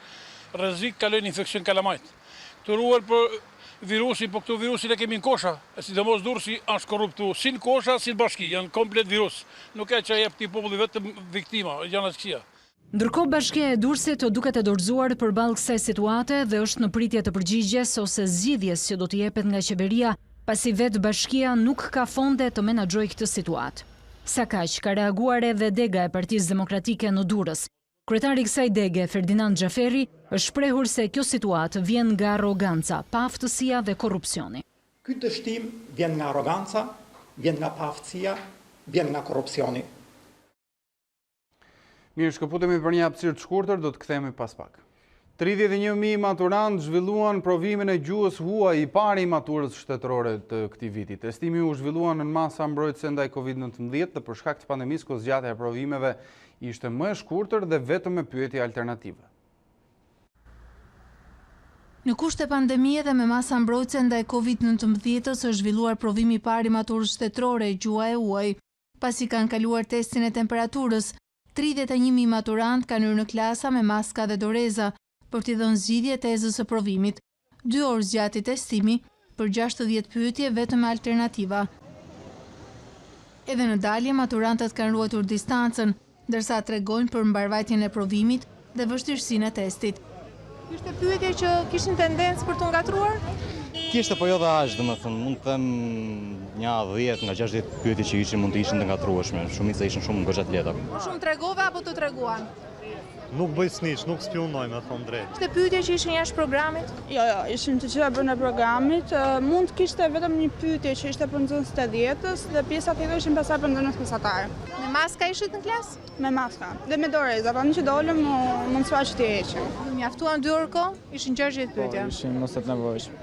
Rrezik kalojnë infeksion kalamajt. Të ruar për virusin, po këto virusin e kemi në kosha. Sidomos Durrësi është korruptu, si në kosha, si në bashki, janë komplet virus. Nuk e që jep ti populli vetëm viktima, janë atë kësia. Ndërkohë Bashkia e Durrësit duket e dorëzuar përballë kësaj situate dhe është në pritje të përgjigjes ose zgjidhjes që do të jepet nga qeveria, pasi vetë bashkia nuk ka fonde të menaxhojë këtë situatë. Sa kaq ka reaguar edhe dega e Partisë Demokratike në Durrës. Kryetari i kësaj dege, Ferdinand Xhaferi, është shprehur se kjo situatë vjen nga arroganca, paaftësia dhe korrupsioni. Ky dështim vjen nga arroganca, vjen nga paaftësia, vjen nga korrupsioni. Mirë, shkëputemi për një hapësirë të shkurtër, do të kthehemi pas pak. 31.000 maturantë zhvilluan provimin e gjuhës huaj i pari i maturës shtetërore të këtij viti. Testimi u zhvilluan në masa mbrojtëse ndaj Covid-19 dhe për shkak të pandemisë kozgjatja e provimeve ishte më e shkurtër dhe vetëm me pyetje alternative. Në kushte pandemie dhe me masa mbrojtëse ndaj Covid-19 është zhvilluar provimi i parë i maturës shtetërore gjuha e huaj. Pasi kanë kaluar testin e temperaturës, 31.000 maturantë kanë hyrë në klasa me maska dhe doreza për t'i dhënë zgjidhje tezës së provimit. 2 orë zgjati testimi për 60 pyetje vetëm me alternativa. Edhe në dalje maturantët kanë ruajtur distancën, ndërsa tregojnë për mbarvajtjen e provimit dhe vështirësinë e testit. Kishte pyetje që kishin tendencë për të ngatruar? Kishte, po jo dhe aq, domethënë, mund të them një 10 nga 60 pyetje që ishin mund të ishin të ngatrueshme, shumica ishin shumë goxha të lehta. Shumë tregove apo të treguan? Nuk bëj snitch, nuk spionoj, me thon drejt. Kishte pyetje që ishin jashtë programit? Jo, ishin të gjitha brenda programit. Mund të kishte vetëm një pyetje që ishte për nxënësit e 10-s dhe pjesa tjetër ishin pastaj për nxënësit mesatare. Me maska ishit në klasë? Me maska dhe me doreza, tani që dolëm mund të që t'i heqim. Mjaftuan 2 orë kohë? Ishin 60 pyetje. Ishin mos të nevojshme.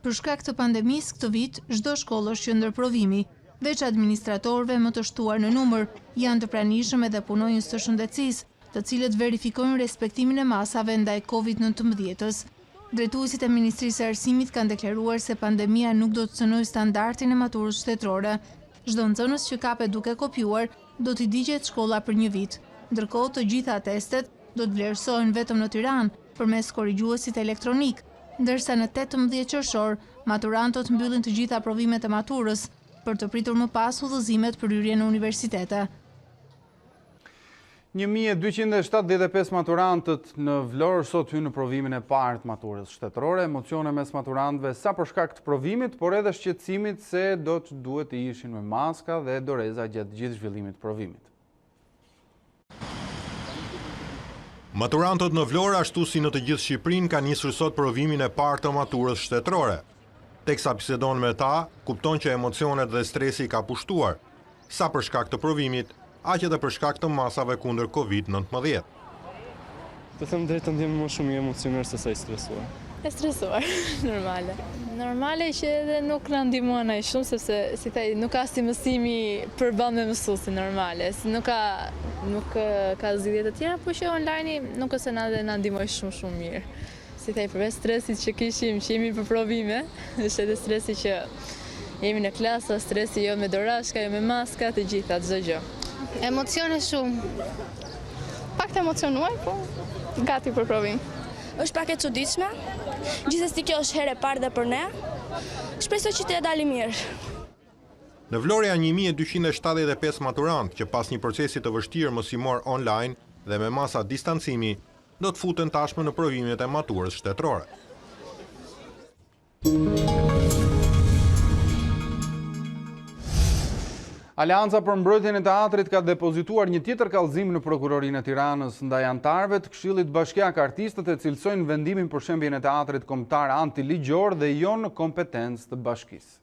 Për shkak të pandemisë këtë vit, çdo shkollë është qendër provimi. Veç administratorëve më të shtuar në numër, janë të pranishëm edhe punonjës të shëndetësisë, të cilët verifikojnë respektimin e masave ndaj Covid-19-s. Drejtuesit e Ministrisë së Arsimit kanë deklaruar se pandemia nuk do të cënojë standardin e maturës shtetërore. Çdo nxënës që kapet duke kopjuar do t'i digjet shkolla për një vit. Ndërkohë, të gjitha testet do të vlerësohen vetëm në Tiranë përmes korrigjuesit elektronik, ndërsa në 18 qershor maturantët mbyllin të gjitha provimet e maturës për të pritur më pas udhëzimet për hyrje në universitete. 1275 maturantët në Vlorë sot hynë në provimin e parë të maturës shtetërore, emocione mes maturantëve sa për shkak të provimit, por edhe shqetësimit se do të duhet të ishin me maska dhe doreza gjatë gjithë zhvillimit të provimit. Maturantët në Vlorë ashtu si në të gjithë Shqipërinë kanë nisur sot provimin e parë të maturës shtetërore. Teksa bisedon me ta, kupton që emocionet dhe stresi ka pushtuar, sa për shkak të provimit, aq edhe për shkak të masave kundër Covid-19. Të them drejtën, ndjem më shumë emocioner se sa i stresuar. E stresuar, normale. Normale që edhe nuk na ndihmon ai shumë sepse si thaj nuk ka si mësimi përballë me mësuesin normale, si nuk ka zgjidhje të tjera, por që online nuk është se na ndihmoi shumë mirë. Si thaj përveç stresit që kishim, që jemi për provime, është edhe stresi që jemi në klasë, stresi jo me dorashka, jo me maska, të gjitha, çdo gjë. Emocione shumë. Pak të emocionuar, po gati për provim. Është pak e çuditshme. Gjithsesi kjo është herë e parë dhe për ne. Shpresoj që të dalë mirë. Në Vlorë janë 1275 maturantë që pas një procesi të vështirë mësimor online dhe me masa distancimi, do të futen tashmë në provimet e maturës shtetërore. Aleanca për mbrojtjen e teatrit ka depozituar një tjetër kallëzim në prokurorinë e Tiranës ndaj anëtarëve të Këshillit Bashkiak. Artistët e cilësojnë vendimin për shembjen e teatrit kombëtar antiligjor dhe jo në kompetencë të bashkisë.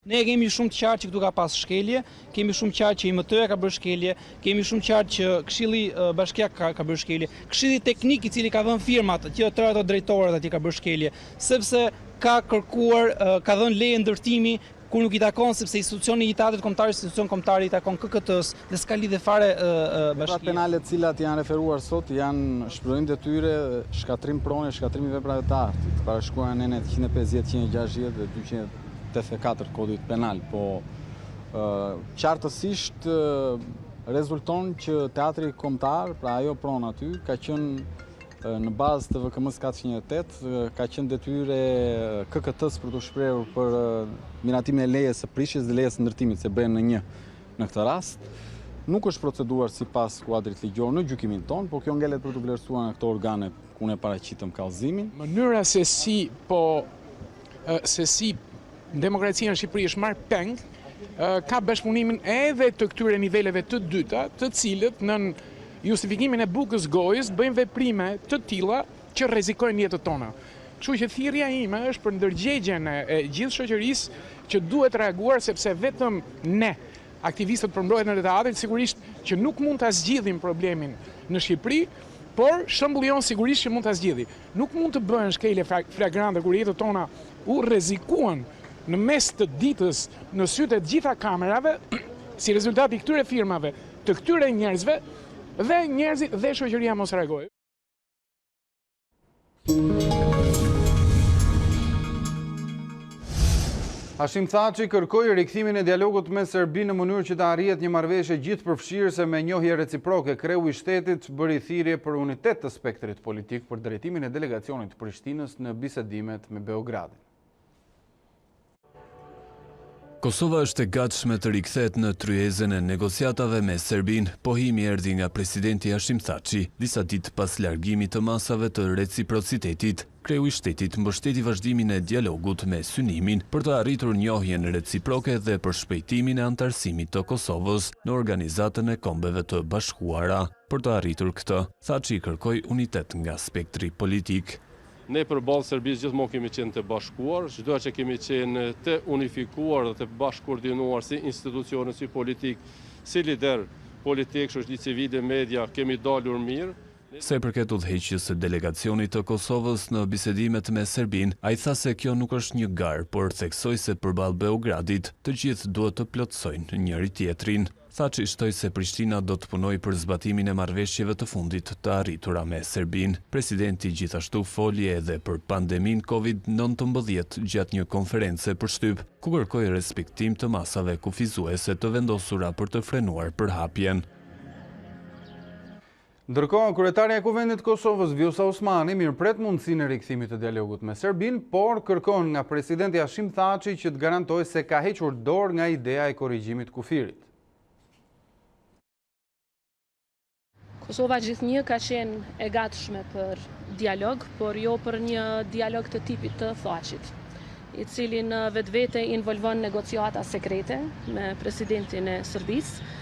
Ne kemi shumë të qartë që këtu ka pas shkelje, kemi shumë qartë që IMT-ja ka bërë shkelje, kemi shumë qartë që Këshilli Bashkiak ka bërë shkelje, Këshilli Teknik i cili ka dhënë firmat, që të ato drejtorët aty ka bërë shkelje, sepse ka kërkuar, ka dhënë leje ndërtimi kur nuk i takon sepse institucioni i tatet kombëtar, institucion kombëtar i takon KKT-s dhe s'ka lidhje fare bashkia. Penale të cilat janë referuar sot janë shpërblim detyre, shkatrim prone, shkatrimi veprave të artit, parashkruar në 150, 160 dhe 284 kodit penal, po qartësisht rezulton që teatri kombëtar, pra ajo pronë aty, ka qenë në bazë të VKM-s 408, ka qenë detyre KKT-s për të shprehur për miratimin e lejes së prishjes dhe lejes së ndërtimit, se bëhen në një në këtë rast. Nuk është proceduar sipas kuadrit ligjor në gjykimin ton, por kjo ngelet për të vlerësuar nga këto organe ku ne paraqitëm kallëzimin. Mënyra se si demokracia në Shqipëri është marrë peng, ka bashkëpunimin edhe të këtyre niveleve të dyta, të cilët në justifikimin e bukës gojës bëjmë veprime të tilla që rrezikojnë jetët tona. Kështu që thirrja ime është për ndërgjegjen e gjithë shoqërisë që duhet reaguar, sepse vetëm ne, aktivistët për mbrojtjen e teatrit, sigurisht që nuk mund ta zgjidhim problemin në Shqipëri, por shembulli jon sigurisht që mund ta zgjidhi. Nuk mund të bëhen shkelje flagrante kur jetët tona u rrezikuan në mes të ditës në sytë të gjitha kamerave si rezultat i këtyre firmave, të këtyre njerëzve, dhe njerëzit dhe shoqëria mos reagojë. Hashim Thaçi kërkoi rikthimin e dialogut me Serbinë në mënyrë që të arrihet një marrëveshje gjithëpërfshirëse me njohje reciproke. Kreu i shtetit bëri thirrje për unitet të spektrit politik për drejtimin e delegacionit të Prishtinës në bisedimet me Beogradin. Kosova është e gatshme të rikthehet në tryezën e negociatave me Serbinë, pohimi erdhi nga presidenti Hashim Thaçi, disa ditë pas largimit të masave të reciprocitetit. Kreu i shtetit mbështeti vazhdimin e dialogut me synimin për të arritur njohjen reciproke dhe për shpejtimin e antarësimit të Kosovës në Organizatën e Kombeve të Bashkuara. Për të arritur këtë, Thaçi kërkoi unitet nga spektri politik. Ne përballë Serbisë gjithmonë kemi qenë të bashkuar, çdo që kemi qenë të unifikuar dhe të bashkëkoordinuar si institucione, si politik, si lider politik, shoqëri civile, media, kemi dalur mirë. Se përket udhëheqjes së delegacionit të Kosovës në bisedimet me Serbinë, ai tha se kjo nuk është një garë, por theksoi se përballë Beogradit të gjithë duhet të plotësojnë njëri tjetrin. Thaçi shtoi se Prishtina do të punojë për zbatimin e marrëveshjeve të fundit të arritura me Serbinë. Presidenti gjithashtu foli edhe për pandeminë COVID-19 gjatë një konference për shtyp, ku kërkoi respektim të masave kufizuese të vendosura për të frenuar përhapjen. Ndërkohë, kryetaria e Kuvendit të Kosovës, Vjosa Osmani, mirëpret mundësinë e rikthimit të dialogut me Serbinë, por kërkon nga presidenti Hashim Thaçi që të garantojë se ka hequr dorë nga ideja e korrigjimit kufirit. Kosova gjithnjë ka qenë e gatshme për dialog, por jo për një dialog të tipit të Thaçit, i cili në vetvete involvon negociata sekrete me presidentin e Serbisë,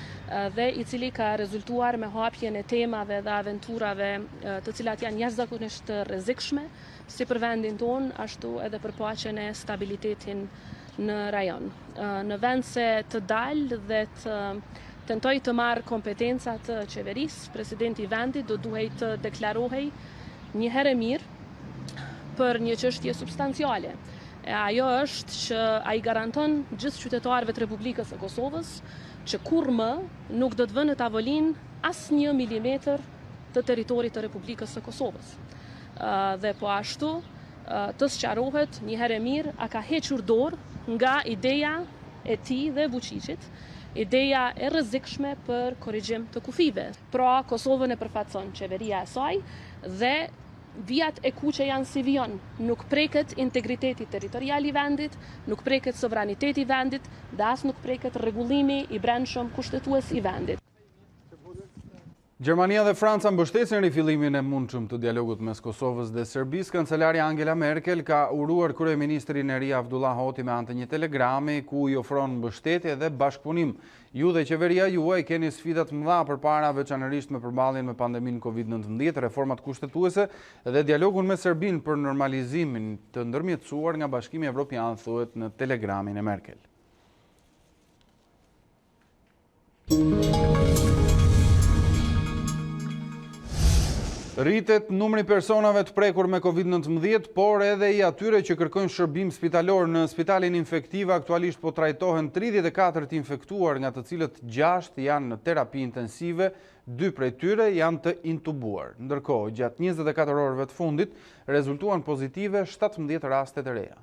dhe i cili ka rezultuar me hapjen e temave dhe aventurave të cilat janë jashtëzakonisht të rrezikshme, si për vendin tonë, ashtu edhe për paqen e stabilitetin në rajon. Në vend se të dalë dhe të tentoj të marrë kompetenca të qeverisë, presidenti i vendit do duhej të deklarohej një herë mirë për një çështje substanciale. E ajo është që ai garanton gjithë qytetarëve të Republikës së Kosovës që kur më nuk do të vënë në tavolinë asnjë milimetër të territorit të Republikës së Kosovës. Dhe po ashtu të sqarohet një herë mirë a ka hequr dorë nga ideja e tij dhe Vučićit, ideja e rrezikshme për korrigjim të kufive. Pra, Kosovën e përfaqëson qeveria e saj dhe vijat e kuqe janë si vijon. Nuk preket integriteti territorial i vendit, nuk preket sovraniteti i vendit, dhe as nuk preket rregullimi i brendshëm kushtetues i vendit. Gjermania dhe Franca mbështesin rifillimin e mundshëm të dialogut mes Kosovës dhe Serbisë. Kancelarja Angela Merkel ka uruar kryeministrin e ri Abdullah Hoti me anë të një telegrami ku i ofron mbështetje dhe bashkëpunim. Ju dhe qeveria juaj keni sfidat mëdha përpara, veçanërisht me përballjen me pandeminë COVID-19, reformat kushtetuese dhe dialogun me Serbinë për normalizimin të ndërmjetësuar nga Bashkimi Evropian, thuhet në telegramin e Merkel. Rritet numri personave të prekur me Covid-19, por edhe i atyre që kërkojnë shërbim spitalor. Në spitalin infektiv aktualisht po trajtohen 34 të infektuar, nga të cilët 6 janë në terapi intensive, 2 prej tyre janë të intubuar. Ndërkohë, gjatë 24 orëve të fundit, rezultuan pozitive 17 raste të reja.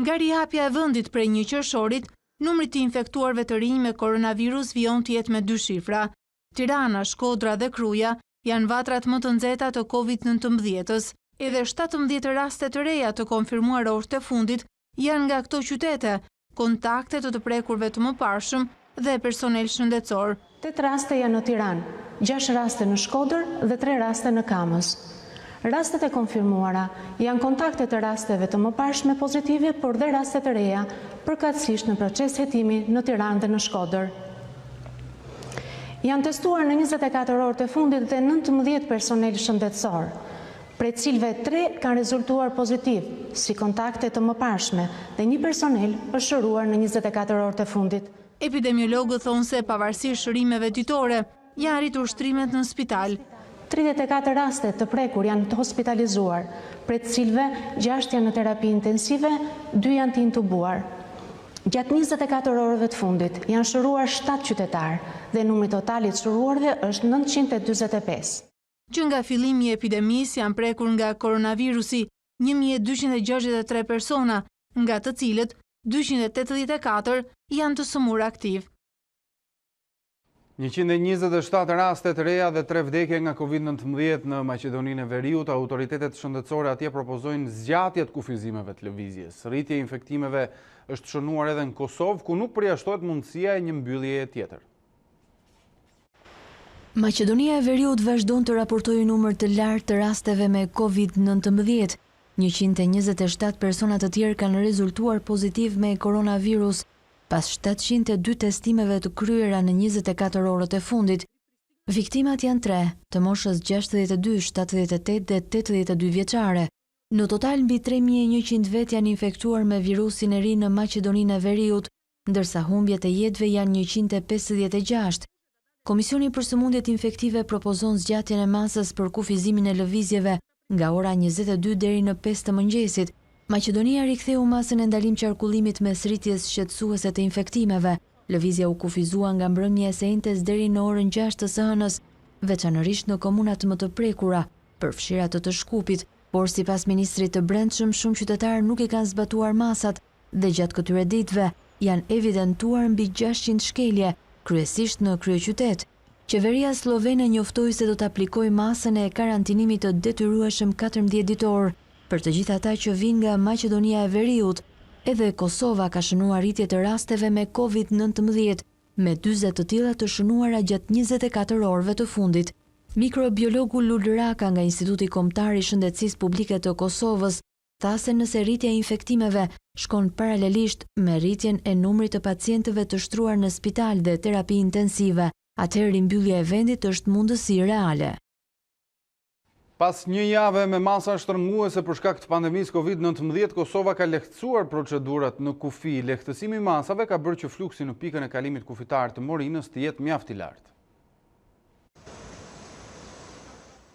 Nga rihapja e vendit prej 1 qershorit, numri të infektuarve të rinj me koronavirus vijon të jetë me 2 shifra. Tirana, Shkodra dhe Kruja janë vatrat më të nxehta të Covid-19-s. Edhe 17 raste të reja të konfirmuara orët e fundit janë nga këto qytete, kontakte të prekurve të mëparshëm dhe personel shëndetësor. 8 raste janë në Tiranë, 6 raste në Shkodër dhe 3 raste në Kamës. Rastet e konfirmuara janë kontakte të rasteve të mëparshme pozitive, por dhe raste të reja, përkatësisht në proces hetimi në Tiranë dhe në Shkodër. Janë testuar në 24 orët e fundit dhe 19 personel shëndetësor, prej cilëve 3 kanë rezultuar pozitiv, si kontakte të mëparshme, dhe 1 personel është shëruar në 24 orët e fundit. Epidemiologët thonë se pavarësisht shërimeve ditore, janë rritur shtrimet në spital. 34 raste të prekur janë të hospitalizuar, prej cilëve 6 janë në terapi intensive, 2 janë të intubuar. Gjatë 24 orëve të fundit janë shëruar 7 qytetarë dhe numri totalit shëruarve është 945. Që nga fillimi i epidemisë janë prekur nga koronavirusi 1263 persona, nga të cilët 284 janë të sëmur aktiv. 127 raste të reja dhe 3 vdekje nga Covid-19 në Maqedoninë e Veriut. Autoritetet shëndetësore atje propozojnë zgjatje të kufizimeve të lëvizjes. Rritja e infektimeve është shënuar edhe në Kosovë, ku nuk përjashtohet mundësia e një mbylljeje tjetër. Maqedonia e Veriut vazhdon të raportojë numër të lartë të rasteve me Covid-19. 127 persona të tjerë kanë rezultuar pozitiv me koronavirus, pas 702 testimeve të kryera në 24 orët e fundit. Viktimat janë 3, të moshës 62, 78 dhe 82 vjeçare. Në total mbi 3100 vet janë infektuar me virusin e ri në Maqedoninë e Veriut, ndërsa humbjet e jetëve janë 156. Komisioni për sëmundjet infektive propozon zgjatjen e masës për kufizimin e lëvizjeve nga ora 22 deri në 5 të mëngjesit. Maqedonia riktheu masën e ndalim qarkullimit mes rritjes shqetësuese të infektimeve. Lëvizja u kufizua nga mbrëmja e së njëjtës deri në orën 6 të së hënës, veçanërisht në komunat më të prekura, përfshirë ato të Shkupit, por sipas ministrit të Brendshëm, shumë qytetarë nuk i kanë zbatuar masat dhe gjatë këtyre ditëve janë evidentuar mbi 600 shkelje, kryesisht në kryeqytet. Qeveria slovene njoftoi se do të aplikojë masën e karantinimit të detyrueshëm 14 ditor për të gjithë ata që vinë nga Maqedonia e Veriut. Edhe Kosova ka shënuar rritje të rasteve me Covid-19, me 40 të tilla të shënuara gjatë 24 orëve të fundit. Mikrobiologu Lul Raka nga Instituti Kombëtar i Shëndetësisë Publike të Kosovës tha se nëse rritja e infektimeve shkon paralelisht me rritjen e numrit të pacientëve të shtruar në spital dhe terapi intensive, atëherë rimbyllja e vendit është mundësi reale. Pas një jave me masa shtrënguese për shkak të pandemisë Covid-19, Kosova ka lehtësuar procedurat në kufi. Lehtësimi i masave ka bërë që fluksi në pikën e kalimit kufitar të Morinës të jetë mjaft i lartë.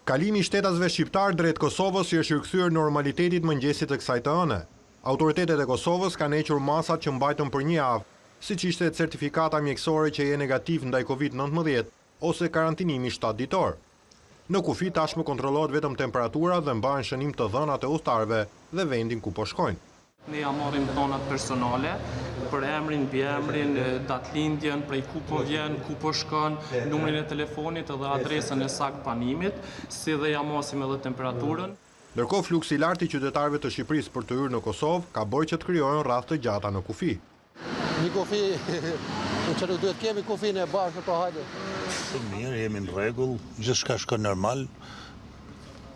Kalimi i shtetasve shqiptar drejt Kosovës i është rikthyer normalitetit mëngjesit të kësaj të ëne. Autoritetet e Kosovës kanë hequr masat që mbajtën për një javë, siç ishte certifikata mjekësore që je negativ ndaj Covid-19 ose karantinimi 7 ditor. Në kufi tashmë kontrollohet vetëm temperatura dhe mbahen shënim të dhënat e udhëtarëve dhe vendin ku po shkojnë. Ne ja marrim dhënat personale për emrin, mbiemrin, datëlindjen, prej ku po vjen, ku po shkon, numrin e telefonit dhe adresën e saktë banimit, si dhe ja mosim edhe temperaturën. Ndërkohë fluksi i lartë i qytetarëve të Shqipërisë për të hyrë në Kosovë ka bërë që të krijohen rradhë të gjata në kufi. Një kufi, që nuk duhet kemi kufin e bashkë të hajde. Mirë, jemi në rregull, gjithçka shkon normal.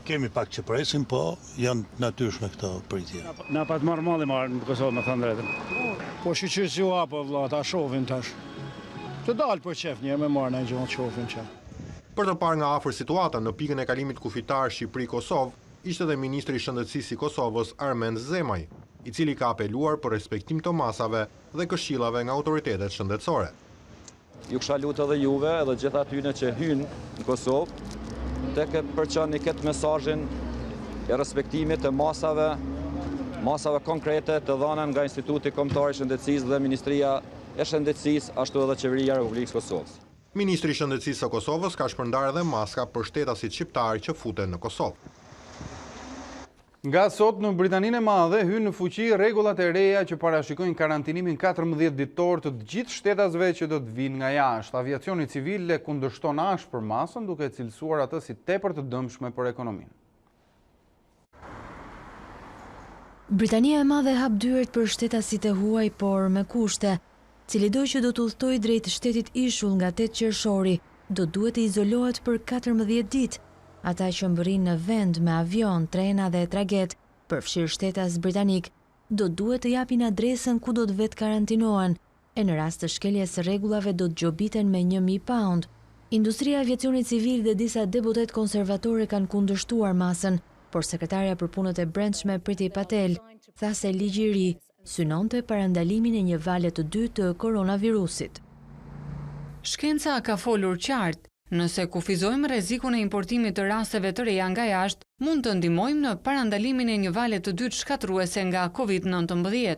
Kemi pak që presim, po janë natyrshme këto pritje. Na pa të marrë në Kosovë, me thënë drejtën. Po shqyqyr si u apo, vlla, ta shohin tash. Të dalë për qef njerë me marrë në gjënë të shofin që. Për të parë nga afër situata në pikën e kalimit kufitar Shqipëri-Kosovë, ishte dhe Ministri i Shëndetësisë i Kosovës Armend Zemaj, i cili ka apeluar për respektim të masave dhe këshillave nga autoritetet shëndetësore. ju kisha lutë edhe juve edhe gjitha atyne që hynë në Kosovë, të përçani këtë mesazhin e respektimit të masave konkrete të dhëna nga Instituti Kombëtar i Shëndetësisë dhe Ministria e Shëndetësisë, ashtu edhe Qeveria e Republikës Kosovës. Ministri i Shëndetësisë së Kosovës ka shpërndarë edhe maska për shtetasit shqiptar që futen në Kosovë. Nga sot në Britaninë e Madhe hynë në fuqi rregullat e reja që parashikojnë karantinimin 14 ditor të gjithë shtetasve që do të vinë nga jashtë. Aviacioni civil e kundërshton ashpër masën, duke cilësuar atë si tepër të dëmshme për ekonominë. Britania e Madhe hap dyert për shtetasit e huaj, por me kushte. Cili do që do të udhtoj drejt shtetit ishull nga 8 qershori, do duhet të izolohet për 14 ditë. Ata që mbërrin në vend me avion, trena dhe traget, përfshirë shtetas britanik, do duhet të japin adresën ku do të vetë karantinohen, e në rast të shkeljes së rregullave do të gjobiten me 1.000 pound. Industria e aviacionit civil dhe disa deputet konservatore kanë kundërshtuar masën, por sekretarja për punët e brendshme Priti Patel tha se ligji i ri synonte parandalimin e një vale të dytë të koronavirusit. Shkenca ka folur qartë. Nëse kufizojmë rrezikun e importimit të rasteve të reja nga jashtë, mund të ndihmojmë në parandalimin e një vale të dytë shkatruese nga COVID-19.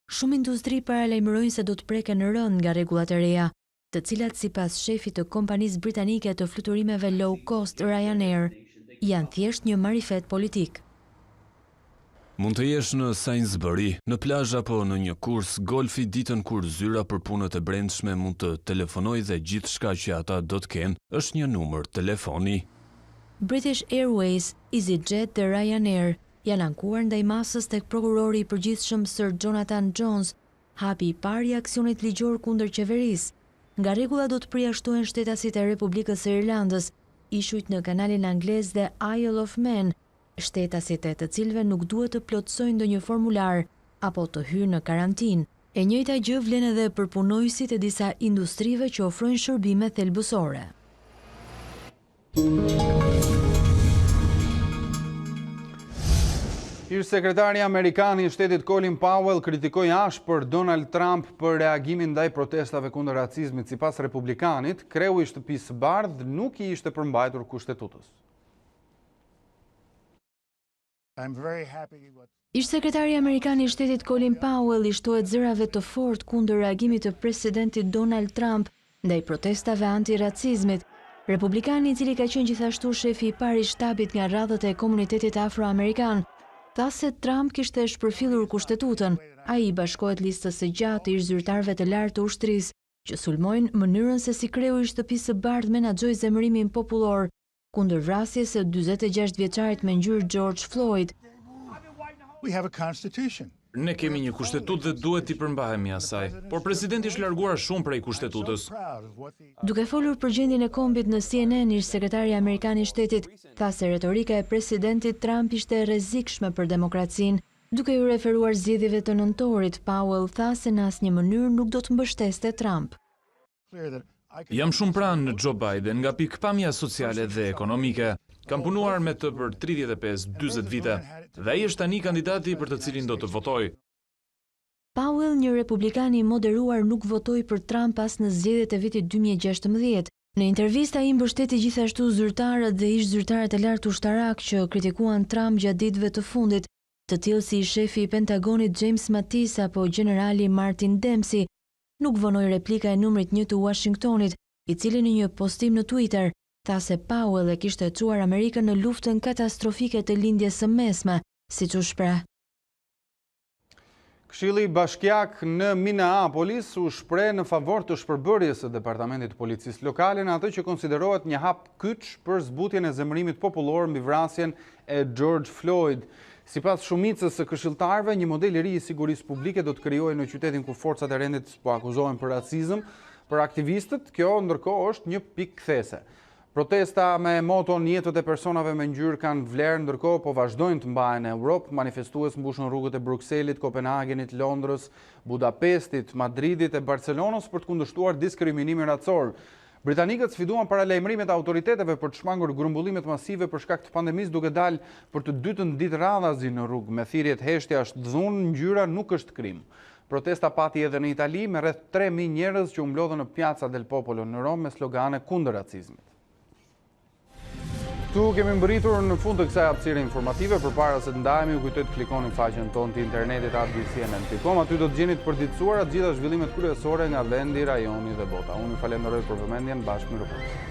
Shumë industri paralajmërojnë se do të preken rënd nga rregullat e reja, të cilat sipas shefit të kompanisë britanike të fluturimeve low cost Ryanair, janë thjesht një marifet politik. Mund të jesh në Sainsbury, në plazh apo në një kurs golfi ditën kur zyra për punët e brendshme mund të telefonoj dhe gjithçka që ata do të kenë është një numër telefoni. British Airways, EasyJet dhe Ryanair janë ankuar ndaj masës tek prokurori i përgjithshëm Sir Jonathan Jones, hapi i parë i aksionit ligjor kundër qeverisë. Nga rregullat do të përjashtohen shtetasit e Republikës së Irlandës, ishujt në kanalin anglez dhe Isle of Man, shtetasit e të cilëve nuk duhet të plotësojnë ndonjë formular apo të hyrë në karantinë. E njëjta gjë vlen edhe për punojësit e disa industrive që ofrojnë shërbime thelbësore. Ish-sekretari amerikan i shtetit Colin Powell kritikoi ashpër Donald Trump për reagimin ndaj protestave kundër racizmit. Sipas republikanit, kreu i shtëpisë së bardhë nuk i ishte përmbajtur kushtetutës. Ish-sekretari amerikan i shtetit Colin Powell i shtohet zërave të fortë kundër reagimit të presidentit Donald Trump ndaj protestave antiracizmit. Republikani, i cili ka qenë gjithashtu shefi i parë i shtabit nga radhët e komunitetit afroamerikan, tha se Trump kishte shpërfillur kushtetutën. Ai i bashkohet listës së gjatë të ish-zyrtarëve të lartë të ushtrisë që sulmojnë mënyrën se si kreu i shtëpisë së bardhë menaxhoi zemërimin popullor kundër vrasjes së 46 vjeçarit me ngjyrë George Floyd. Ne kemi një kushtetutë dhe duhet t'i përmbahemi asaj, por presidenti është larguar shumë prej kushtetutës. Duke folur për gjendjen e kombit në CNN, ish-sekretari amerikan i shtetit tha se retorika e presidentit Trump ishte rrezikshme për demokracinë. Duke u referuar zgjedhjeve të nëntorit, Powell tha se në asnjë mënyrë nuk do të mbështeste Trump. Jam shumë pranë në Joe Biden nga pikpamja sociale dhe ekonomike. Kam punuar me të për 35-40 vite dhe ai është tani kandidati për të cilin do të votoj. Powell, një republikan i moderuar, nuk votoi për Trump as në zgjedhjet e vitit 2016. Në intervistë ai mbështeti gjithashtu zyrtarët dhe ish-zyrtarët e lartë ushtarak që kritikuan Trump gjatë ditëve të fundit, të tillë si shefi i Pentagonit James Mattis apo generali Martin Dempsey. Nuk vonoi replika e numrit 1 të Washingtonit, i cili në një postim në Twitter tha se Powell e kishte çuar Amerikën në luftën katastrofike të lindjes së mesme, siç u shpreh. Këshilli Bashkiak në Minneapolis u shpreh në favor të shpërbërjes së Departamentit të Policisë Lokale në atë që konsiderohet një hap kyç për zbutjen e zemërimit popullor mbi vrasjen e George Floyd. Sipas shumicës së këshilltarëve, një model i ri i sigurisë publike do të krijohej në qytetin ku forcat e rendit po akuzohen për racizëm. Për aktivistët, kjo ndërkohë është një pikë kthese. Protesta me moton jetët e personave me ngjyrë kanë vlerë, ndërkohë po vazhdojnë të mbahen në Europë. Manifestues mbushën rrugët e Brukselit, Kopenhagenit, Londrës, Budapestit, Madridit e Barcelonës për të kundërshtuar diskriminimin racor. Britanikët sfiduan paralajmërimet e autoriteteve për të shmangur grumbullimet masive për shkak të pandemisë, duke dalë për të dytën ditë radhazi në rrugë. Me thirrjet heshtja është dhunë, ngjyra nuk është krim. Protesta pati edhe në Itali me rreth 3.000 njerëz që u mblodhën në Piazza del Popolo në Rom me slogane kundër racizmit. Këtu kemi mbërritur në fund të kësaj hapësire informative. Përpara se të ndahemi, ju kujtoj të klikoni faqen tonë të internetit @bcnn.com. Aty do të gjeni të përditësuara të gjitha zhvillimet kryesore nga vendi, rajoni dhe bota. Unë ju falenderoj për vëmendjen, bashkë me reporter.